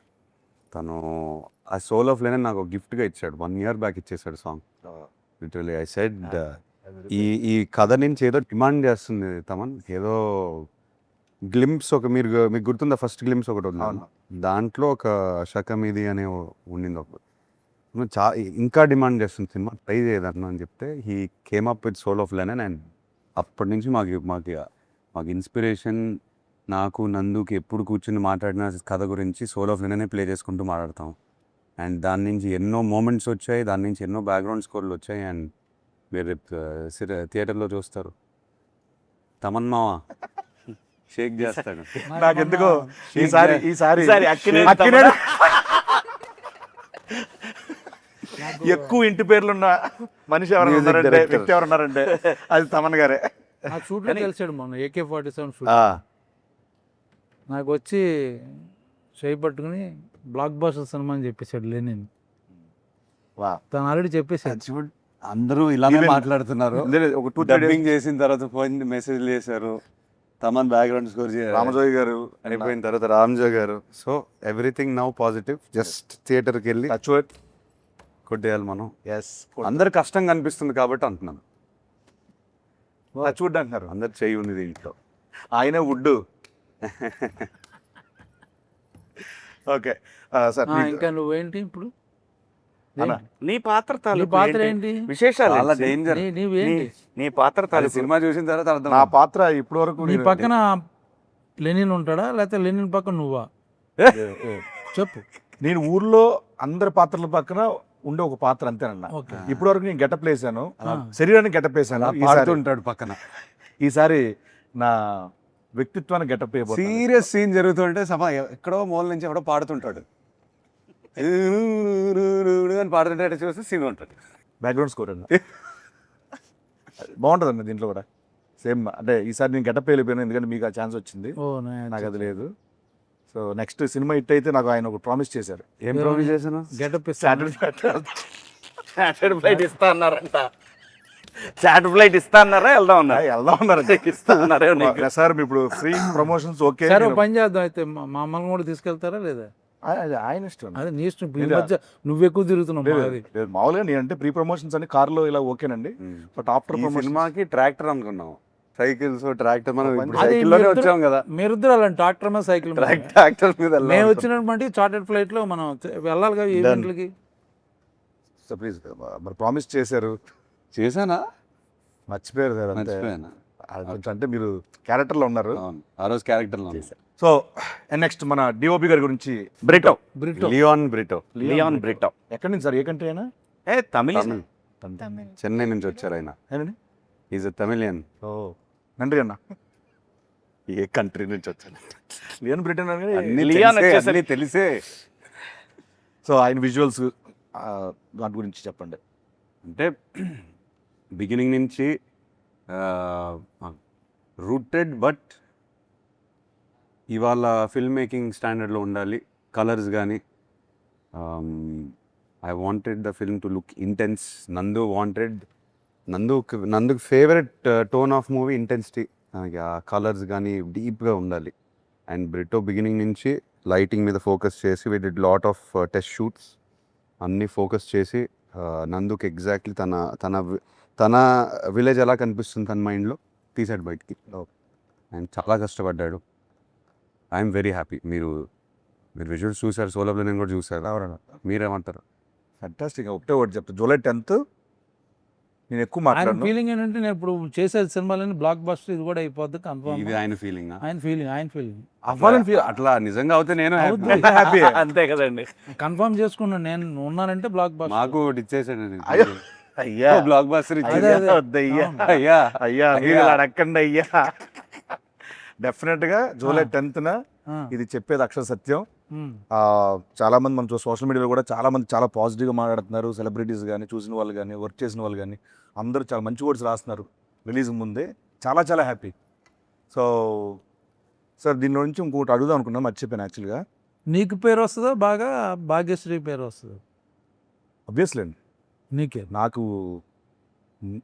తను ఆ సోల్ ఆఫ్ లెనిన్ నాకు గిఫ్ట్గా ఇచ్చాడు, 1 year బ్యాక్ ఇచ్చేసాడు సాంగ్. లిటరలీ ఐ సెడ్ ఈ కథ నుంచి ఏదో డిమాండ్ చేస్తుంది తమన్, ఏదో గ్లింప్స్ మీకు గుర్తుందా ఫస్ట్ గ్లింప్స్ ఒకటి ఉంది, దాంట్లో ఒక శకం ఇది అనే ఉండింది ఒక, ఇంకా డిమాండ్ చేస్తుంది సినిమా, ట్రై చేయదన్న అని చెప్తే he came up with soul of Lenin. And అప్పటి నుంచి మాకు ఇన్స్పిరేషన్. నాకు నందుకి ఎప్పుడు కూర్చుని మాట్లాడిన కథ గురించి సోల్ ఆఫ్ లెనినే ప్లే చేసుకుంటూ మాట్లాడతాం. అండ్ దాని నుంచి ఎన్నో మూమెంట్స్ వచ్చాయి, దాని నుంచి ఎన్నో బ్యాక్గ్రౌండ్ స్కోర్లు వచ్చాయి. అండ్ మీరు థియేటర్లో చూస్తారు. తమన్ మావా షేక్ చేస్తాడు. నాకెందుకో ఈసారి అక్కినేని ఎక్కువ ఇంటి పేర్లున్న మనిషి ఎవరైనా Music ఉన్నారంటే, director. వ్యక్తి ఎవరు ఉన్నారంటే అది తమన్ గారే. ఆ షూట్లో తెలిసాడు మొన్న AK-47 షూట్. నాకు వచ్చి చేయి పట్టుకుని బ్లాక్ బాస్టర్ సినిమా అని చెప్పేశాడు లెనిన్. తను ఆల్రెడీ చెప్పేశాడు. అందరూ ఇలానే Even- మాట్లాడుతున్నారు. ఒక 2-3 days డబ్బింగ్ చేసిన తర్వాత ఫోన్ మెసేజ్ చేశారు, తమన్ బ్యాక్గ్రౌండ్ స్కోర్ రామజోగి గారు అయిపోయిన తర్వాత రామ్జో గారు. So everything now positive. Just థియేటర్కి వెళ్ళి టచ్ వుడ్. కొట్టేయాలి మనం. ఎస్, అందరు కష్టంగా అనిపిస్తుంది కాబట్టి అంటున్నాను. టచ్ వుడ్ అంటున్నారు. అందరు చేయి ఉంది దీంట్లో. ఆయన వుడ్. ఓకే సార్, ఇంకా నువ్వేంటి ఇప్పుడు అన్న, నీ పాత్ర నీ తాలూకు పాత్ర ఏంటి? ఏంటి? విశేషాలు చాలా ఏంటి? డేంజర్. నీవేంటి? నీ పాత్ర అది తాలూకు సినిమా చూసిన తర్వాత అర్థం నా పాత్ర ఇప్పటి వరకు నీ పక్కన లెనిన్ ఉంటాడా లేకపోతే లెనిన్ పక్కన నువ్వా? చెప్పు. నేను ఊర్లో అందరి పాత్రల పక్కన ఉండే ఒక పాత్ర అంతేనన్న. ఓకే. ఇప్పటి వరకు నేను గెటప్ వేసాను, ఆ. శరీరాన్ని గెటప్ వేసాను. అలా పాడుతుంటాడు పక్కన. ఈసారి నా వ్యక్తిత్వాన్ని గెటప్ వేయబోతున్నాను. సీరియస్ సీన్ జరుగుతుంటే ఎక్కడో మూల నుంచి ఎవడో పాడుతుంటాడు అని పాడుతుంటే అటు చూస్తే సీన్ ఉంటుంది. బ్యాక్గ్రౌండ్ స్కోర్ అండి. బాగుంటుందండి దీంట్లో కూడా సేమ్. అంటే ఈసారి నేను గెటప్ వెళ్ళిపోయాను ఎందుకంటే మీకు ఆ ఛాన్స్ వచ్చింది, ఓ నాకు అది లేదు. సో నెక్స్ట్ సినిమా హిట్ అయితే నాకు ఆయన ఒక ప్రామిస్ చేశారు. ఏం ప్రామిస్ చేశాను? గెటప్ చార్టెడ్ ఫ్లైట్ ఇస్తా అన్నారంట. చార్టెడ్ ఫ్లైట్ ఇస్తా అన్నారా? వెళ్దాం అన్నారు. వెళ్దాం ఉన్నారు. ఇస్తా అన్నారే నీకు? సార్ ఇప్పుడు ఫ్రీ ప్రమోషన్స్ ఓకే. సరే ఓ పని చేద్దాం అయితే, మమ్మల్ని కూడా తీసుకెళ్తారా లేదా? ఆయన ఇష్టం. అదే నీ ఇష్టం. ఈ లేదా? మధ్య నువ్వు ఎక్కువ తిరుగుతున్నావు. లేదు, అది లేదు, మామూలుగా నేనంటే ప్రీ ప్రమోషన్స్ అన్ని కార్లో ఇలా ఓకేనండి. బట్ ఆఫ్టర్ ఈ ప్రమోషన్ సినిమాకి ట్రాక్టర్ అనుకున్నాం, సైకిల్స్ ట్రాక్టర్. మనం ఇప్పుడు అది సైకిల్లోనే మీరిద్దరు- వచ్చాం కదా, మీరిద్దరు అలాంటి ట్రాక్టర్ మీద సైకిల్ మీద. ట్రాక్టర్ మీద మేము వెళ్ళాలి. వచ్చినటువంటి చార్టెడ్ ఫ్లైట్ లో మనం వెళ్ళాలి కదా ఈవెంట్లకి. సో ప్లీజ్ మరి ప్రామిస్ చేశారు, చేశానా? మర్చిపోయారు సార్. అంతే. మర్చిపోయానా? అది కొంచెం అంటే మీరు క్యారెక్టర్లో ఉన్నారు. అవును, ఆ రోజు క్యారెక్టర్లో సో నెక్స్ట్ మన డిఓపి గారి గురించి. Brito. Brito. Leon Brito. Leon Brito. ఎక్కడి నుంచి సార్, ఏ కంట్రీ అయినా? తమిళ. Tamil. చెన్నై నుంచి వచ్చారు ఆయన. ఏనండి? Is a Tamilian. ఓ నండ్రి అన్న. ఏ కంట్రీ నుంచి వచ్చాను? లియన్ బ్రిటన్ అని. అన్నీ లియాన్ తెలిసే, వచ్చేసరికి- అన్నీ తెలిసే. సో ఆయన విజువల్స్ దాని గురించి చెప్పండి. అంటే బిగినింగ్ నుంచి రూటెడ్, బట్ ఇవాళ ఫిల్మ్ మేకింగ్ స్టాండర్డ్లో ఉండాలి. కలర్స్ కానీ I wanted the film to look intense. నందుకు favourite tone of movie intensity. ఆ కలర్స్ కానీ డీప్గా ఉండాలి. అండ్ బ్రిటో బిగినింగ్ నుంచి లైటింగ్ మీద ఫోకస్ చేసి we did lot of test shoots అన్నీ ఫోకస్ చేసి నందుకు ఎగ్జాక్ట్లీ తన విలేజ్ ఎలా కనిపిస్తుంది తన మైండ్లో తీసాడు బయటికి. అండ్ చాలా కష్టపడ్డాడు. I'm very happy. మీరు విజువల్స్ చూసారు, సోలోలో నేను కూడా చూసారు. మీరేమంటారు? ఫ్యాంటాస్టిక్. ఒకటే ఒకటి చెప్తా, జూలై 10th నేను ఎక్కువ ఆయన మాట్లాడను. ఫీలింగ్ ఏంటంటే నేను ఇప్పుడు చేసే సినిమాలని బ్లాక్ బస్టర్ ఇది కూడా అయిపోద్ది కన్ఫర్మ్. ఇది ఆయన ఫీలింగ్. ఆయన ఫీలింగ్ అవ్వాలని ఫీల్ అట్లా నిజంగా అవుతే నేను అవుతుంది. హ్యాపీ. అంతే కదండి. కన్ఫర్మ్ చేసుకున్నాను నేను ఉన్నానంటే బ్లాక్ బస్టర్. మాకు ఒకటి ఇచ్చేసాడు. అయ్యో. అయ్యా బ్లాక్ బాస్టర్ అదే, ఇచ్చేది. అదే. వద్దయ్యా. అవును. అయ్యా అయ్యా మీరు ఇలా అడగండి అయ్యా. డెఫినెట్ గా జూలై 10th ఇది చెప్పేది అక్షర సత్యం. చాలా మంది మనం సోషల్ మీడియాలో కూడా చాలా మంది చాలా పాజిటివ్గా మాట్లాడుతున్నారు. సెలబ్రిటీస్ కానీ, చూసిన వాళ్ళు కానీ, వర్క్ చేసిన వాళ్ళు కానీ అందరూ చాలా మంచి వర్డ్స్ రాస్తున్నారు రిలీజ్ ముందే. చాలా చాలా హ్యాపీ. సో సార్ దీని నుంచి ఇంకొకటి అడుగుదాం అనుకున్నా, మర్చిపోయాను యాక్చువల్గా. నీకు పేరు వస్తుందా బాగా, భాగ్యశ్రీ పేరు వస్తుందా? అబ్వియస్లీ అండి, నీకే. నాకు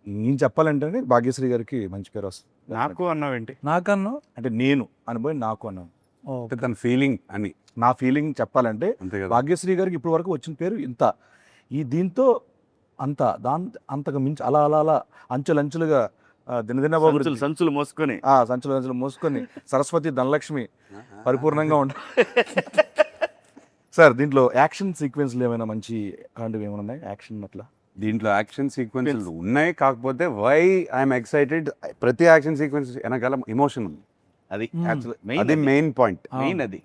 నేను చెప్పాలంటే భాగ్యశ్రీ గారికి మంచి పేరు వస్తుంది. నాకు అన్నావేంటి? నాకన్నా అంటే నేను అనుభవం నాకు అన్నాను. అంటే తన ఫీలింగ్ అని నా ఫీలింగ్ చెప్పాలంటే అంతే కదా. భాగ్యశ్రీ గారికి ఇప్పటి వరకు వచ్చిన పేరు ఇంత, ఈ దీంతో అంత అంతకు మించి అలా అలా అలా అంచెలంచెలుగా దినదినబాబు సంచులు మోసుకొని సంచులు మోసుకొని సరస్వతి ధనలక్ష్మి పరిపూర్ణంగా ఉంటాయి. సార్ దీంట్లో యాక్షన్ సీక్వెన్స్లు ఏమైనా మంచి అలాంటివి ఏమైనా ఉన్నాయి? యాక్షన్ అట్లా దీంట్లో యాక్షన్ సీక్వెన్సెస్ ఉన్నాయి, కాకపోతే వై ఐఎమ్ ఎక్సైటెడ్, ప్రతి యాక్షన్ సీక్వెన్స్ వెనకాల ఎమోషన్ ఉంది. అది అది మెయిన్ పాయింట్. మెయిన్ అది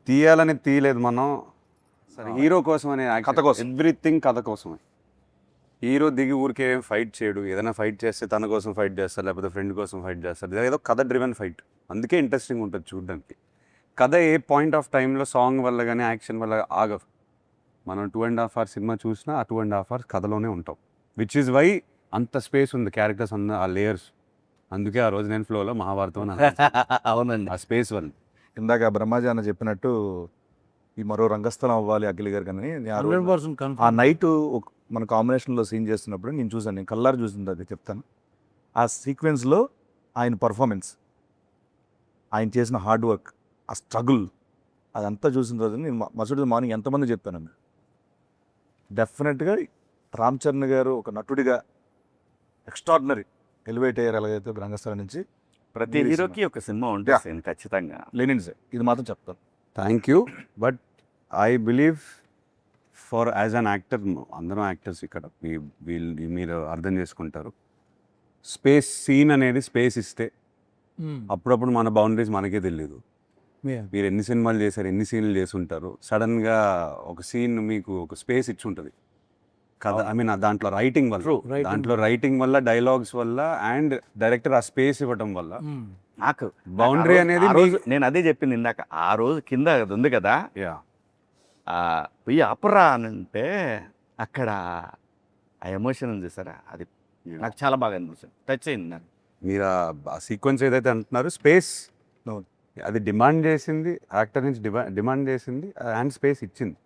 తీయాలని తీయలేదు మనం, హీరో కోసం అనే కథ కోసం. ఎవ్రీథింగ్ కథ కోసమే. హీరో దిగి ఊరికే ఫైట్ చేయడు. ఏదైనా ఫైట్ చేస్తే తన కోసం ఫైట్ చేస్తారు, లేకపోతే ఫ్రెండ్ కోసం ఫైట్ చేస్తారు. ఏదో కథ డ్రివెన్ ఫైట్, అందుకే ఇంట్రెస్టింగ్ ఉంటుంది చూడడానికి. కథ ఏ పాయింట్ ఆఫ్ టైంలో సాంగ్ వల్ల కానీ యాక్షన్ వల్ల ఆగదు. మనం 2.5 hours సినిమా చూసినా ఆ 2.5 hours కథలోనే ఉంటాం. విచ్ ఈజ్ వై అంత స్పేస్ ఉంది క్యారెక్టర్స్ అన్న ఆ లేయర్స్. అందుకే ఆ రోజు నేను ఫ్లోలో మహాభారతం అవునండి. ఆ స్పేస్ వల్ల. ఇందాక బ్రహ్మాజీ అన్న చెప్పినట్టు ఈ మరో రంగస్థలం అవ్వాలి అఖిల్ గారు కానీ ఆ 100% ఆ కన్ఫర్మ్. నైట్ మన కాంబినేషన్లో సీన్ చేస్తున్నప్పుడు నేను చూసాను, నేను కల్లారు చూసింది అది చెప్తాను. ఆ సీక్వెన్స్లో ఆయన పర్ఫార్మెన్స్, ఆయన చేసిన హార్డ్ వర్క్, ఆ స్ట్రగుల్ అదంతా చూసిన రోజు నేను మరుసటి మార్నింగ్ ఎంతమంది చెప్పాను. డెఫినెట్గా రామ్ చరణ్ గారు ఒక నటుడిగా ఎక్స్ట్రాడినరీ ఎలివేట్ అయ్యారు. ఎలాగైతే రంగస్థలం నుంచి ప్రతి హీరోకి ఒక సినిమా ఉంటుంది ఖచ్చితంగా. లెనిన్స్ ఇది మాత్రం చెప్తాను. Thank you. But I believe for as an actor అందరం యాక్టర్స్ ఇక్కడ మీరు అర్థం చేసుకుంటారు. సీన్ అనేది స్పేస్ ఇస్తే అప్పుడప్పుడు మన బౌండరీస్ మనకే తెలియదు. మీరు ఎన్ని సినిమాలు చేశారు, ఎన్ని సీన్లు చేసి ఉంటారు, సడన్గా ఒక సీన్ మీకు ఒక స్పేస్ ఇచ్చి ఉంటుంది కదా. ఐ మీన్ దాంట్లో రైటింగ్ వల్ల డైలాగ్స్ వల్ల అండ్ డైరెక్టర్ ఆ స్పేస్ ఇవ్వటం వల్ల నాకు బౌండరీ అనేది నేను అదే చెప్పింది ఇందాక. ఆ రోజు కింద అది ఉంది కదా, యా పోయి అపరా అని అంటే అక్కడ ఆ ఎమోషన్ ఉంది సార్, అది నాకు చాలా బాగా అనిపిస్తుంది, టచ్ అయింది నాకు. మీరు ఆ సీక్వెన్స్ ఏదైతే అంటున్నారు స్పేస్ అది డిమాండ్ చేసింది, యాక్టర్ నుంచి డిమాండ్ చేసింది అండ్ స్పేస్ ఇచ్చింది.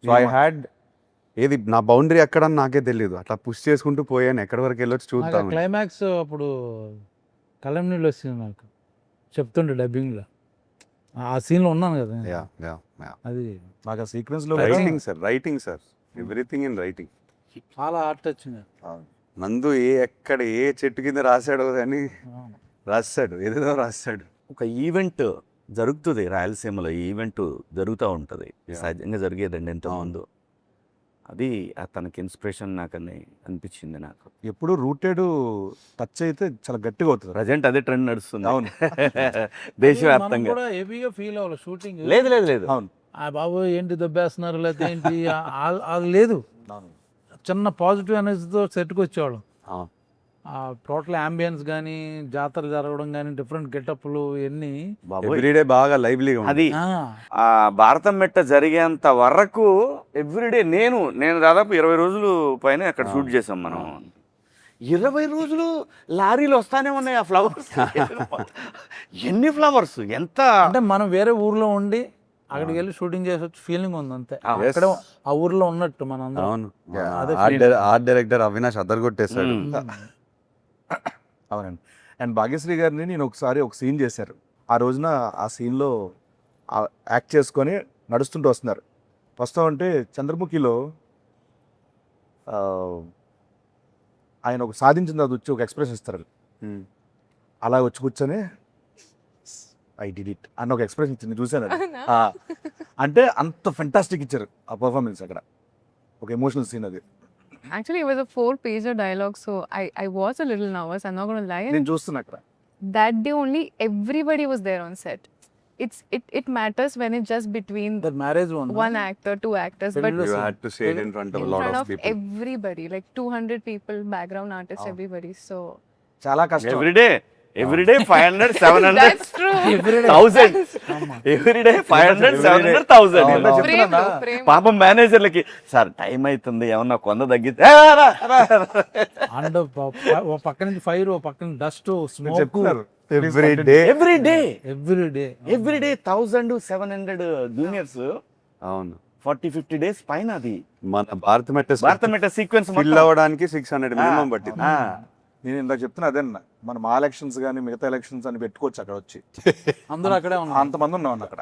సో ఐ హ్యాడ్ ఏది నా బౌండరీ ఎక్కడ నాకే తెలియదు, అట్లా పుష్ చేసుకుంటూ పోయాను, ఎక్కడి వరకు వెళ్ళొచ్చు చూద్దాం. క్లైమాక్స్ అప్పుడు కళ్ళం నీళ్ళు వచ్చింది నాకు, చెప్తుండే డబ్బింగ్లో ఆ సీన్లో ఉన్నాను కదా. అది నాకు ఆ సీక్వెన్స్లో writing sir everything in writing. చాలా హార్ట్ వచ్చింది. నందు ఎక్కడ ఏ చెట్టు కింద రాశాడో అని రాస్తాడు, ఏదేదో రాస్తాడు. ఒక ఈవెంట్ జరుగుతుంది రాయలసీమలో, ఈ ఈవెంట్ జరుగుతూ ఉంటుంది, సహజంగా జరిగేదండి ఎంతోమంది. అది తనకి ఇన్స్పిరేషన్ నాకని అనిపించింది నాకు. ఎప్పుడు రూటెడ్ టచ్ అయితే చాలా గట్టిగా అవుతుంది. ప్రజెంట్ అదే ట్రెండ్ నడుస్తుంది. అవును. దేశవ్యాప్తంగా కూడా హెవీగా ఫీల్ అవ్వాలి షూటింగ్. లేదు లేదు లేదు. అవును. ఆ బాబు ఏంటి దెబ్బేస్తున్నారు లేకపోతే ఏంటి అది లేదు. చిన్న పాజిటివ్ ఎనర్జీతో సెట్కి వచ్చేవాళ్ళం. టోటల్ అంబియన్స్ కానీ జాతర జరగడం కానీ డిఫరెంట్ గెటప్లు ఇవన్నీ ఎవ్రీడే బాగా లైవ్లీగా అది ఆ భారతం మెట్ట జరిగేంత వరకు ఎవ్రీడే నేను దాదాపు 20 రోజులు పైన అక్కడ షూట్ చేసాం మనం. 20 రోజులు లారీలు వస్తానే ఉన్నాయి ఆ ఫ్లవర్స్. ఎన్ని ఫ్లవర్స్, ఎంత అంటే మనం వేరే ఊర్లో ఉండి అక్కడికి వెళ్ళి షూటింగ్ చేసి వచ్చి ఫీలింగ్ ఉంది అంతే. అక్కడ ఆ ఊర్లో ఉన్నట్టు మన అందరం. అవును. ఆర్ట్ డైరెక్టర్ అవినాష్ అదరగొట్టేశాడు. అవునండి. అండ్ భాగ్యశ్రీ గారిని నేను ఒకసారి ఒక సీన్ చేశారు. ఆ రోజున ఆ సీన్లో యాక్ట్ చేసుకొని నడుస్తుంటూ వస్తున్నారు. వస్తామంటే చంద్రముఖిలో ఆయన ఒక సాధించింది అది వచ్చి ఒక ఎక్స్ప్రెషన్ ఇస్తారు. అలా వచ్చి కూర్చొని ఐ డిడ్ ఇట్ అన్న ఒక ఎక్స్ప్రెషన్ ఇచ్చింది, చూశాను అది. అంటే అంత ఫెంటాస్టిక్ ఇచ్చారు ఆ పర్ఫార్మెన్స్ అక్కడ, ఒక ఎమోషనల్ సీన్ అది. Actually, it was a 4-pager dialogue, so I was a little nervous. I'm not going to lie. నేను చూస్తున్నా అక్కడ. That day only, everybody was there on set. It matters when it's just between The marriage one actor, 2 actors, but You had to say it in front of in a lot front of of people. everybody, like 200 people, background artists, everybody. So చాలా కష్టం. Everyday 500, 700, that's true. 1000. Everyday 500, 700, 1000. Frame lo, frame. పాపం మేనేజర్లకి సార్ టైం అవుతుంది ఏమన్నా కొంద తగ్గితే అండ్ ఓ పక్క నుంచి ఫైర్, ఓ పక్క నుంచి డస్ట్, స్మోక్. చెప్తున్నారు ఎవ్రీడే 1700 జూనియర్స్. అవును. 40-50 days పైన అది మన భారత మెట్ట సీక్వెన్స్ ఫిల్ అవ్వడానికి 600 మినిమం పట్టింది. నేను ఇందాక చెప్తున్నా అదేనా, మన మా ఎలక్షన్స్ కానీ మిగతా ఎలక్షన్స్ అని పెట్టుకోవచ్చు అక్కడ వచ్చి. అందరూ అక్కడే ఉన్నారు. అంతమంది ఉన్నాం అక్కడ.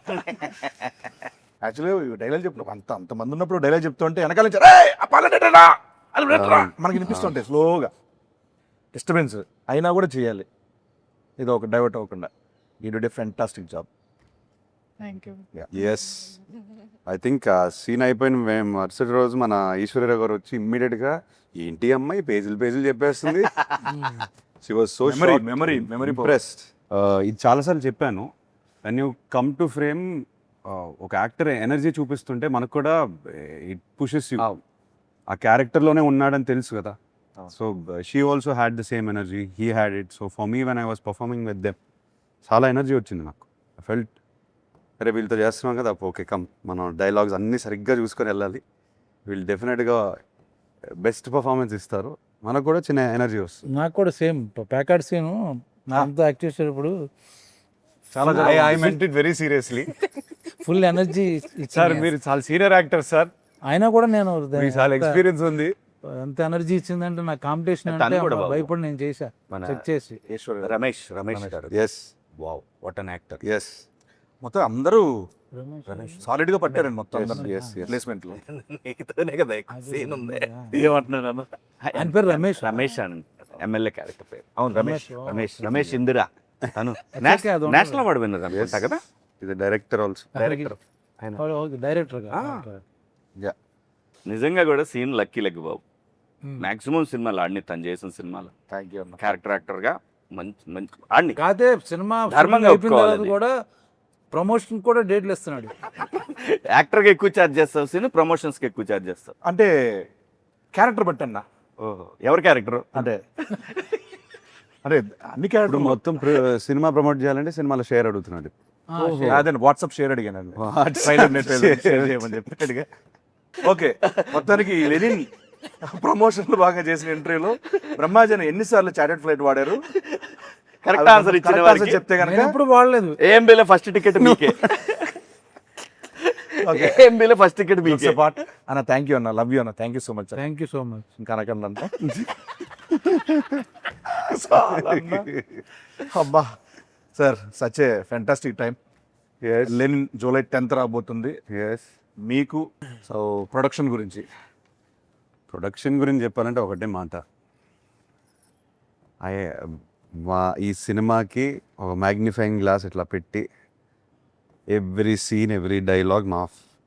యాక్చువల్లీ డైలాగ్ చెప్పు అంతమంది ఉన్నప్పుడు డైలాగ్ చెప్తుంటే వెనకాల నుంచి మనకి వినిపిస్తుంటాయి స్లోగా, డిస్టర్బెన్స్ అయినా కూడా చేయాలి, ఇది ఒక డైవర్ట్ అవ్వకుండా. You did a fantastic job. Thank you. Yes I think ఆ సీన్ అయిపోయిన మరుసటి రోజు మన ఈశ్వర్య గారు వచ్చి ఇమ్మీడియట్గా ఏంటి అమ్మాయి పేజీలు చెప్పేస్తుంది. She was so memory impressed. ఇది చాలాసార్లు చెప్పాను, when you come to frame ఒక యాక్టర్ ఎనర్జీ చూపిస్తుంటే మనకు కూడా ఇట్ పుషెస్ యూ. ఆ క్యారెక్టర్లోనే ఉన్నాడని తెలుసు కదా. So she also had the same energy, he had it. So for me when I was performing with them చాలా ఎనర్జీ వచ్చింది నాకు. ఐ ఫెల్ట్ అరే వీళ్ళతో చేస్తున్నాం కదా, ఓకే కమ్ మనం డైలాగ్స్ అన్నీ సరిగ్గా చూసుకొని వెళ్ళాలి, వీళ్ళు డెఫినెట్గా బెస్ట్ పర్ఫార్మెన్స్ ఇస్తారు, మనకు కూడా చిన్న ఎనర్జీ వస్తుంది. నాకు కూడా సేమ్ ప్యాకార్డ్ సీను అంతా యాక్ట్ చేసేటప్పుడు చాలా I meant it very seriously. Full energy sir మీరు చాలా సీనియర్ యాక్టర్ సార్, అయినా కూడా నేను మీకు చాలా ఎక్స్పీరియన్స్ ఉంది. ఎంత ఎనర్జీ ఇచ్చిందంటే నా కాంపిటీషన్ అంటే భయపడి నేను చేశా చెక్ చేసి. రమేష్ గారు. Yes wow, what an actor. Yes మొత్తం అందరూ సాలిడ్ గా పట్టారండి మొత్తం ప్లేస్మెంట్ లో. నీతోనే కదా సీన్ ఉంది. ఏమంటున్నాను ఆయన పేరు రమేష్ అని ఎమ్మెల్యే క్యారెక్టర్ పేరు. అవును రమేష్ ఇందిరా. తను అది నేషనల్ అవార్డు విన్నర్ అనుకుంటా కదా. ఇది డైరెక్టర్ ఆల్సో. Director director. నిజంగా కూడా సీన్ లక్కీ లెగ్ బాబు. మాక్సిమం సినిమాలు ఆడిని, తను చేసిన సినిమాలు థ్యాంక్ యూ అన్న. క్యారెక్టర్ యాక్టర్గా మంచి మంచి ఆడిని. కాదే సినిమా ధర్మంగా అయిపోయిన తర్వాత ఒప్పుకోవాలి. కూడా ప్రమోషన్ కూడా డేట్లు ఇస్తున్నాడు. యాక్టర్గా ఎక్కువ ఛార్జ్ చేస్తావు సీన్, ప్రమోషన్స్కి ఎక్కువ ఛార్జ్ చేస్తావు. అంటే క్యారెక్టర్ బట్టి అన్న. ఓహో, ఎవరి క్యారెక్టర్? అంటే అంటే అన్ని ఇప్పుడు క్యారెక్టర్ మొత్తం సినిమా ప్రమోట్ చేయాలంటే సినిమాలో షేర్ అడుగుతున్నాడు. అదే వాట్సాప్ షేర్ అడిగాను, ట్రైలర్ నెట్ షేర్ చేయమని చెప్పి అడిగా. ఓకే, మొత్తానికి లెనిన్ ప్రమోషన్లు బాగా చేసిన ఇంటర్వ్యూలో బ్రహ్మాజన్ ఎన్నిసార్లు చార్టెడ్ ఫ్లైట్ వాడారు కరెక్ట్ ఆన్సర్ ఇచ్చిన Correct answer వారికి చెప్తే కనుక నేను ఎప్పుడు వాడలేదు. ఏఎంబీలో ఫస్ట్ టికెట్ మీకే. ఓకే ఏఎంబీలో ఫస్ట్ టికెట్ మీకే. పార్ట్ అన్న. థ్యాంక్ యూ అన్న, లవ్ యూ అన్న, thank you so much. Thank you so much. ఇంకా అనకండి అబ్బా sir, such a fantastic time. Lenin July 10th రాబోతుంది. ఎస్. మీకు సో ప్రొడక్షన్ గురించి ప్రొడక్షన్ గురించి చెప్పాలంటే ఒకటే మాట. ఈ సినిమాకి ఒక మ్యాగ్నిఫైయింగ్ గ్లాస్ ఇట్లా పెట్టి ఎవ్రీ సీన్, ఎవ్రీ డైలాగ్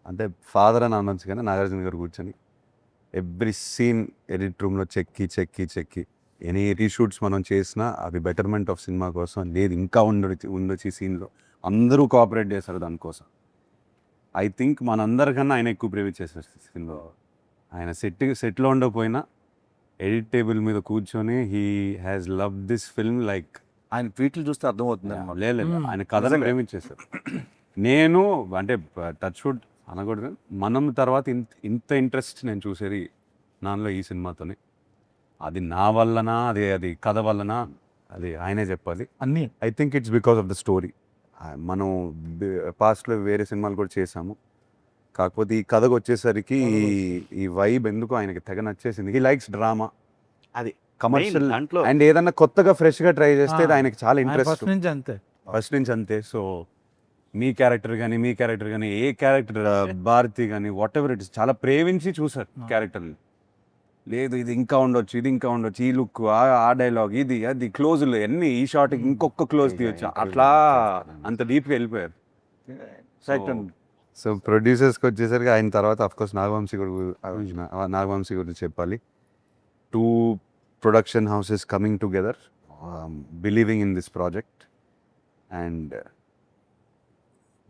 అంటే ఫాదర్ అని అనొచ్చు కానీ నాగార్జున గారు కూర్చొని ఎవ్రీ సీన్ ఎడిట్ రూమ్లో చెక్కి ఎనీ రీషూట్స్ మనం చేసినా అవి బెటర్మెంట్ ఆఫ్ సినిమా కోసం. లేదు ఇంకా ఉండొచ్చు ఈ సీన్లో, అందరూ కోఆపరేట్ చేశారు దానికోసం. ఐ థింక్ మనందరికన్నా ఆయన ఎక్కువ ప్రేమ చేశారు సినిమాలో. ఆయన సెట్లో ఉండకపోయినా ఎడిట్ టేబుల్ మీద కూర్చొని he has love this film like. ఆయన ట్వీట్లు చూస్తే అర్థమవుతుంది. లేదు ఆయన కథను ప్రేమించేశారు. నేను అంటే టచ్ వుడ్ అనకూడదు, మనం తర్వాత ఇంత ఇంట్రెస్ట్ నేను చూసేది నాలో ఈ సినిమాతోనే. అది నా వల్లనా, అది కథ వల్లనా, అది ఆయనే చెప్పాలి. అన్నీ I think it's because of the story. మనం పాస్ట్లో వేరే సినిమాలు కూడా చేసాము, కాకపోతే ఈ కథకు వచ్చేసరికి ఈ వైబ్ ఎందుకు ఆయనకి తెగ నచ్చేసింది. హీ లైక్స్ డ్రామా, అది కమర్షియల్ దాంట్లో అండ్ ఏదన్నా కొత్తగా ఫ్రెష్గా ట్రై చేస్తే అది ఆయనకి చాలా ఇంట్రెస్ట్ ఫస్ట్ నుంచి అంతే. ఫస్ట్ నుంచి అంతే. సో మీ క్యారెక్టర్ కానీ ఏ క్యారెక్టర్ భారతి కానీ వాట్ ఎవర్ ఇట్ ఇస్ చాలా ప్రేమించి చూసారు క్యారెక్టర్ని. లేదు ఇది ఇంకా ఉండొచ్చు, ఈ లుక్, ఆ డైలాగ్, ఇది అది క్లోజులు అన్ని, ఈ షార్ట్కి ఇంకొక క్లోజ్ తీయొచ్చు, అట్లా అంత డీప్గా వెళ్ళిపోయారు. సో ప్రొడ్యూసర్స్కి వచ్చేసరికి ఆయన తర్వాత అఫ్కోర్స్ నాగవంశీ గురించి చెప్పాలి. 2 production houses coming together, believing in this project, and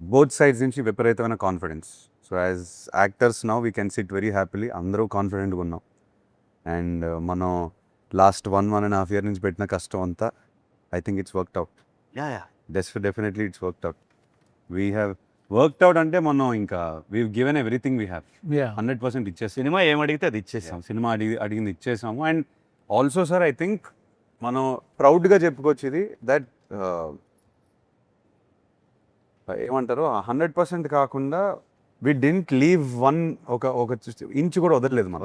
both sides నుంచి విపరీతమైన confidence. So as actors now we can SIT very happily, అందరూ కాన్ఫిడెంట్గా ఉన్నాం. అండ్ మనం లాస్ట్ 1.5 year నుంచి పెట్టిన కష్టం అంతా I think it's worked out. Definitely it's worked out. We have worked out అంటే మనం ఇంకా we given everything we have 100% ఇచ్చేసాం. సినిమా ఏమడిగితే అది ఇచ్చేసాం. సినిమా అడిగింది ఇచ్చేసాము. And also sir I think మనం ప్రౌడ్గా చెప్పుకోవచ్చు ఇది దట్ ఏమంటారు 100% కాకుండా వి డింట్ లీవ్ ఒక ఇంచు కూడా వదలలేదు మనం.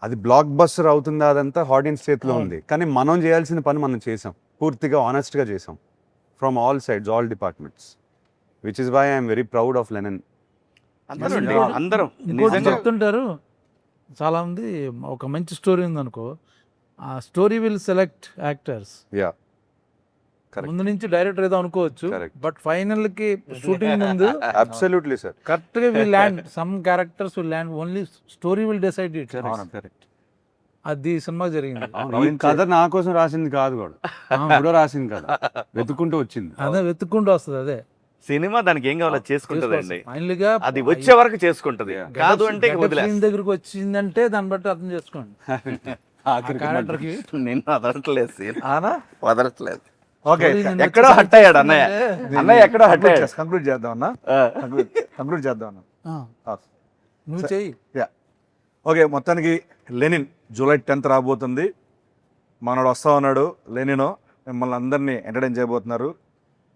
అది బ్లాక్ బస్టర్ అవుతుందా అదంతా ఆడియన్స్ చేతిలో ఉంది, కానీ మనం చేయాల్సిన పని మనం చేసాం, పూర్తిగా ఆనెస్ట్గా చేసాం from all sides, all departments, which is why I'm very proud of Lenin. అందరం ఇంకోటి నిజంగా చెప్తుంటారు చాలా మంది, ఒక మంచి స్టోరీ ఉందనుకో, ఆ story will select actors. Yeah correct. ముందు నుంచి డైరెక్టర్ ఏదో అనుకోవచ్చు, Correct. బట్ ఫైనల్ కి షూటింగ్ ముందు అబ్సల్యూట్లీ సార్. కరెక్ట్ గా will land, some characters will land, only story will decide it. అది సినిమా జరిగింది. ఈ కథ నా కోసం రాసింది కాదు కూడా, కూడా రాసింది కదా, వెతుక్కుంటూ వచ్చింది. అదే వెతుక్కుంటూ వస్తుంది. అదే సినిమా దానికి ఏం కావాలో చేసుకుంటదండి, ఫైనల్ గా అది వచ్చే వరకు చేసుకుంటది. కాదు అంటే సీన్ దగ్గరికి వచ్చిందంటే దాన్ని బట్టి అర్థం చేసుకోండి. క్యారెక్టర్ కి నేను వదలట్లేదు సీన్, ఆనా వదలట్లేదు. ఓకే, ఎక్కడో హట్ అయ్యాడు అన్నయ్య ఎక్కడో హట్ అయ్యాడు. కంక్లూడ్ చేద్దాం అన్న, కంక్లూడ్ చేద్దాం అన్న. నువ్వు చెయ్యి. ఓకే, మొత్తానికి లెనిన్ జూలై 10th రాబోతుంది. మనోడు వస్తా ఉన్నాడు లెనినో, మిమ్మల్ని అందరినీ ఎంటర్టైన్ చేయబోతున్నారు.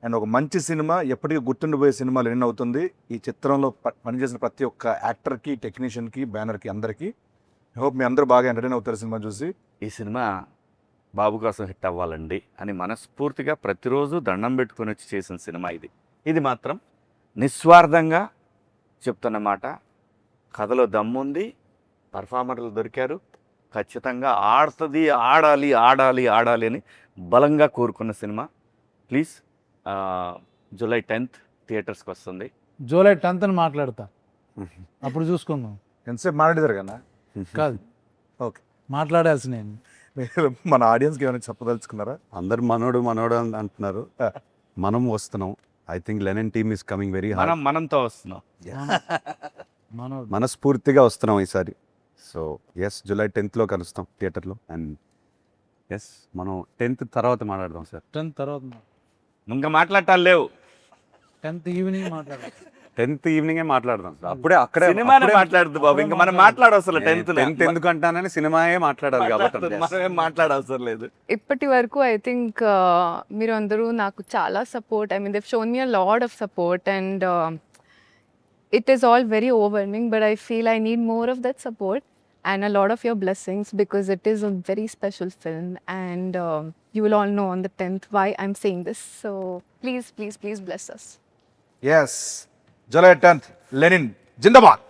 అండ్ ఒక మంచి సినిమా, ఎప్పటికీ గుర్తుండిపోయే సినిమా లెనిన్ అవుతుంది. ఈ చిత్రంలో పనిచేసిన ప్రతి ఒక్క యాక్టర్కి, టెక్నీషియన్కి, బ్యానర్కి, అందరికీ హోప్ మీ అందరూ బాగా ఎంటర్టైన్ అవుతారు సినిమా చూసి. ఈ సినిమా బాబు కోసం హిట్ అవ్వాలండి అని మనస్ఫూర్తిగా ప్రతిరోజు దండం పెట్టుకొని వచ్చి చేసిన సినిమా ఇది. ఇది మాత్రం నిస్వార్థంగా చెప్తున్న మాట. కథలో దమ్ముంది, పర్ఫార్మర్లు దొరికారు, ఖచ్చితంగా ఆడుతుంది, ఆడాలి ఆడాలి ఆడాలి అని బలంగా కోరుకున్న సినిమా. ప్లీజ్ జూలై 10th థియేటర్స్కి వస్తుంది. జూలై 10th అని మాట్లాడతా. అప్పుడు చూసుకుందాం. ఎంతసేపు మాట్లాడేదారు కదా కాదు, ఓకే. మాట్లాడాల్సి నేను. మీరు మన ఆడియన్స్కి ఏమైనా చెప్పదలుచుకున్నారా? అందరు మనోడు అని అంటున్నారు. మనం వస్తున్నాం. I think Lenin team is coming very hard. మనంతో వస్తున్నాం. మనోడు మనస్ఫూర్తిగా వస్తున్నాం ఈసారి. సో ఎస్, July 10th కలుస్తాం థియేటర్లో. అండ్ ఎస్, మనం 10th తర్వాత మాట్లాడదాం సార్. 10th తర్వాత ఇంకా మాట్లాడటాలు లేవు. 10th ఈవినింగ్ మాట్లాడాలి. 10th ఈవినింగే మాట్లాడదాం సార్. అప్పుడే అక్కడే సినిమానే మాట్లాడదు బాబు, ఇంకా మనం మాట్లాడవసరం. 10th ఎందుకు అంటానని సినిమాయే మాట్లాడాలి కాబట్టి మనమేం మాట్లాడవసరం లేదు. ఇప్పటి వరకు ఐ థింక్ మీరు అందరూ నాకు చాలా support, I mean దెవ్ shown me a lot of support and it is all very overwhelming, but I feel I need more of that support and a lot of your blessings because it is a very special film and you will all know on the 10th why I'm saying this. So please bless us. Yes, July 10th, Lenin Zindabad.